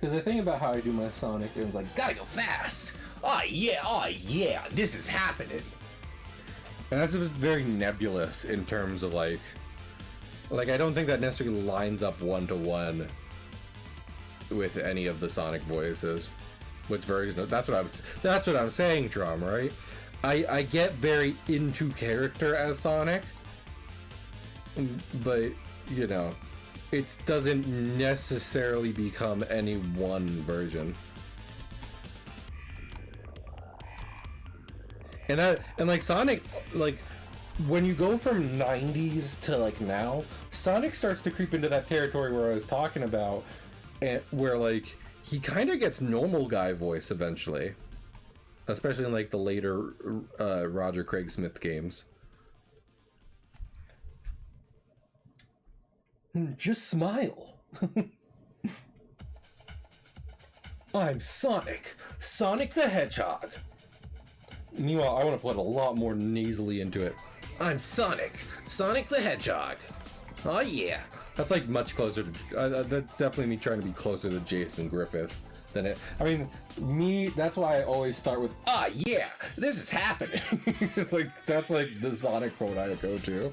Because I think about how I do my Sonic, and it's like, Gotta go fast. Oh yeah, this is happening. and that's just very nebulous in terms of like I don't think that necessarily lines up one to one with any of the Sonic voices. Which version? That's what I'm saying, Trom. Right? I get very into character as Sonic, but you know, it doesn't necessarily become any one version. And like Sonic, like when you go from 90s to like now, Sonic starts to creep into that territory where I was talking about, and where like he kind of gets normal guy voice eventually, especially in like the later Roger Craig Smith games. Just smile. I'm Sonic the Hedgehog. Meanwhile, I want to put a lot more nasally into it. I'm Sonic the Hedgehog. Oh yeah. That's like much closer to. That's definitely me trying to be closer to Jason Griffith than it. I mean, me. That's why I always start with. Ah yeah, this is happening. It's like that's like the Sonic quote I go to.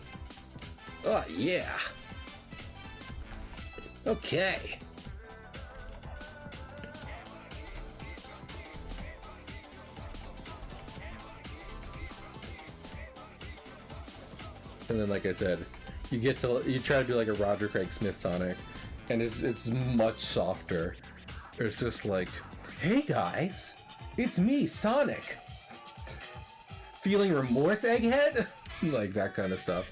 Oh yeah. Okay. And then, like I said, you try to do like a Roger Craig Smith Sonic, and it's much softer. It's just like, hey guys, it's me, Sonic. Feeling remorse, Egghead? Like that kind of stuff.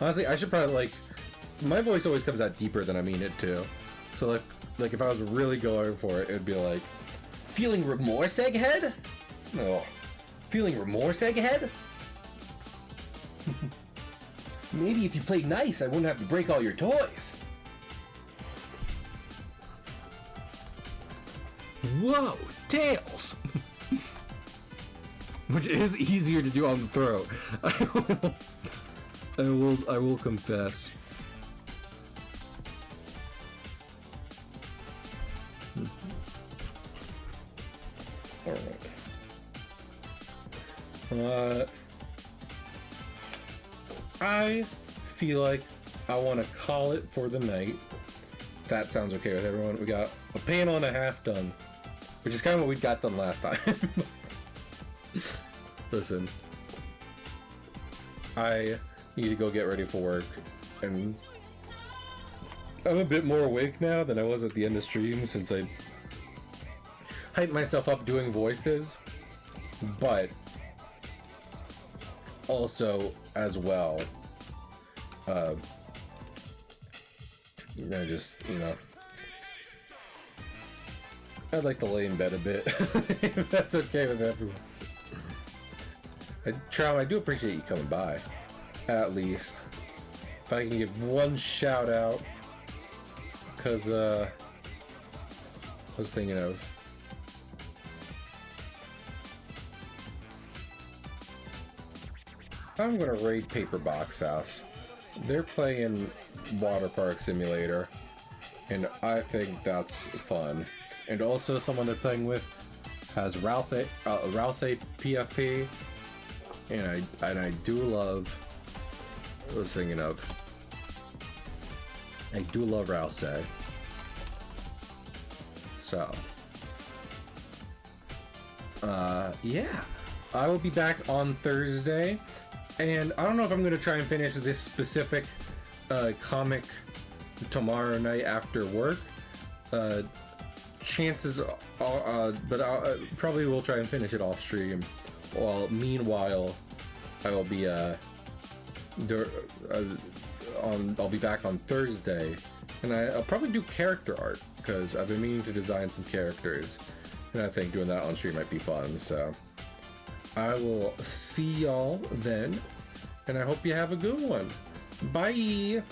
Honestly, I should probably like. My voice always comes out deeper than I mean it to. So like if I was really going for it, it'd be like, Feeling remorse, Egghead? oh, Feeling remorse, Egghead? Maybe if you played nice, I wouldn't have to break all your toys. whoa, Tails. Which is easier to do on the throat. I will confess. Alright. I feel like I want to call it for the night. That sounds okay with everyone. We got a panel and a half done, which is kind of what we got done last time. Listen, I need to go get ready for work, and I'm a bit more awake now than I was at the end of stream since I hyped myself up doing voices, but also as well, I just, I'd like to lay in bed a bit, if that's okay with everyone. Trout, I do appreciate you coming by, at least. If I can give one shout out, because I was thinking of I'm gonna raid Paper Box House. they're playing Water Park Simulator, and I think that's fun. And also, someone they're playing with has Rouse PFP, and I do love. I was thinking of. I do love Rouse. So, yeah, I will be back on Thursday, and I don't know if I'm gonna try and finish this specific comic tomorrow night after work. Chances are, but I probably will try and finish it off stream. Well, meanwhile, I will be I'll be back on Thursday, and I'll probably do character art because I've been meaning to design some characters, and I think doing that on stream might be fun. So I will see y'all then, and I hope you have a good one. Bye.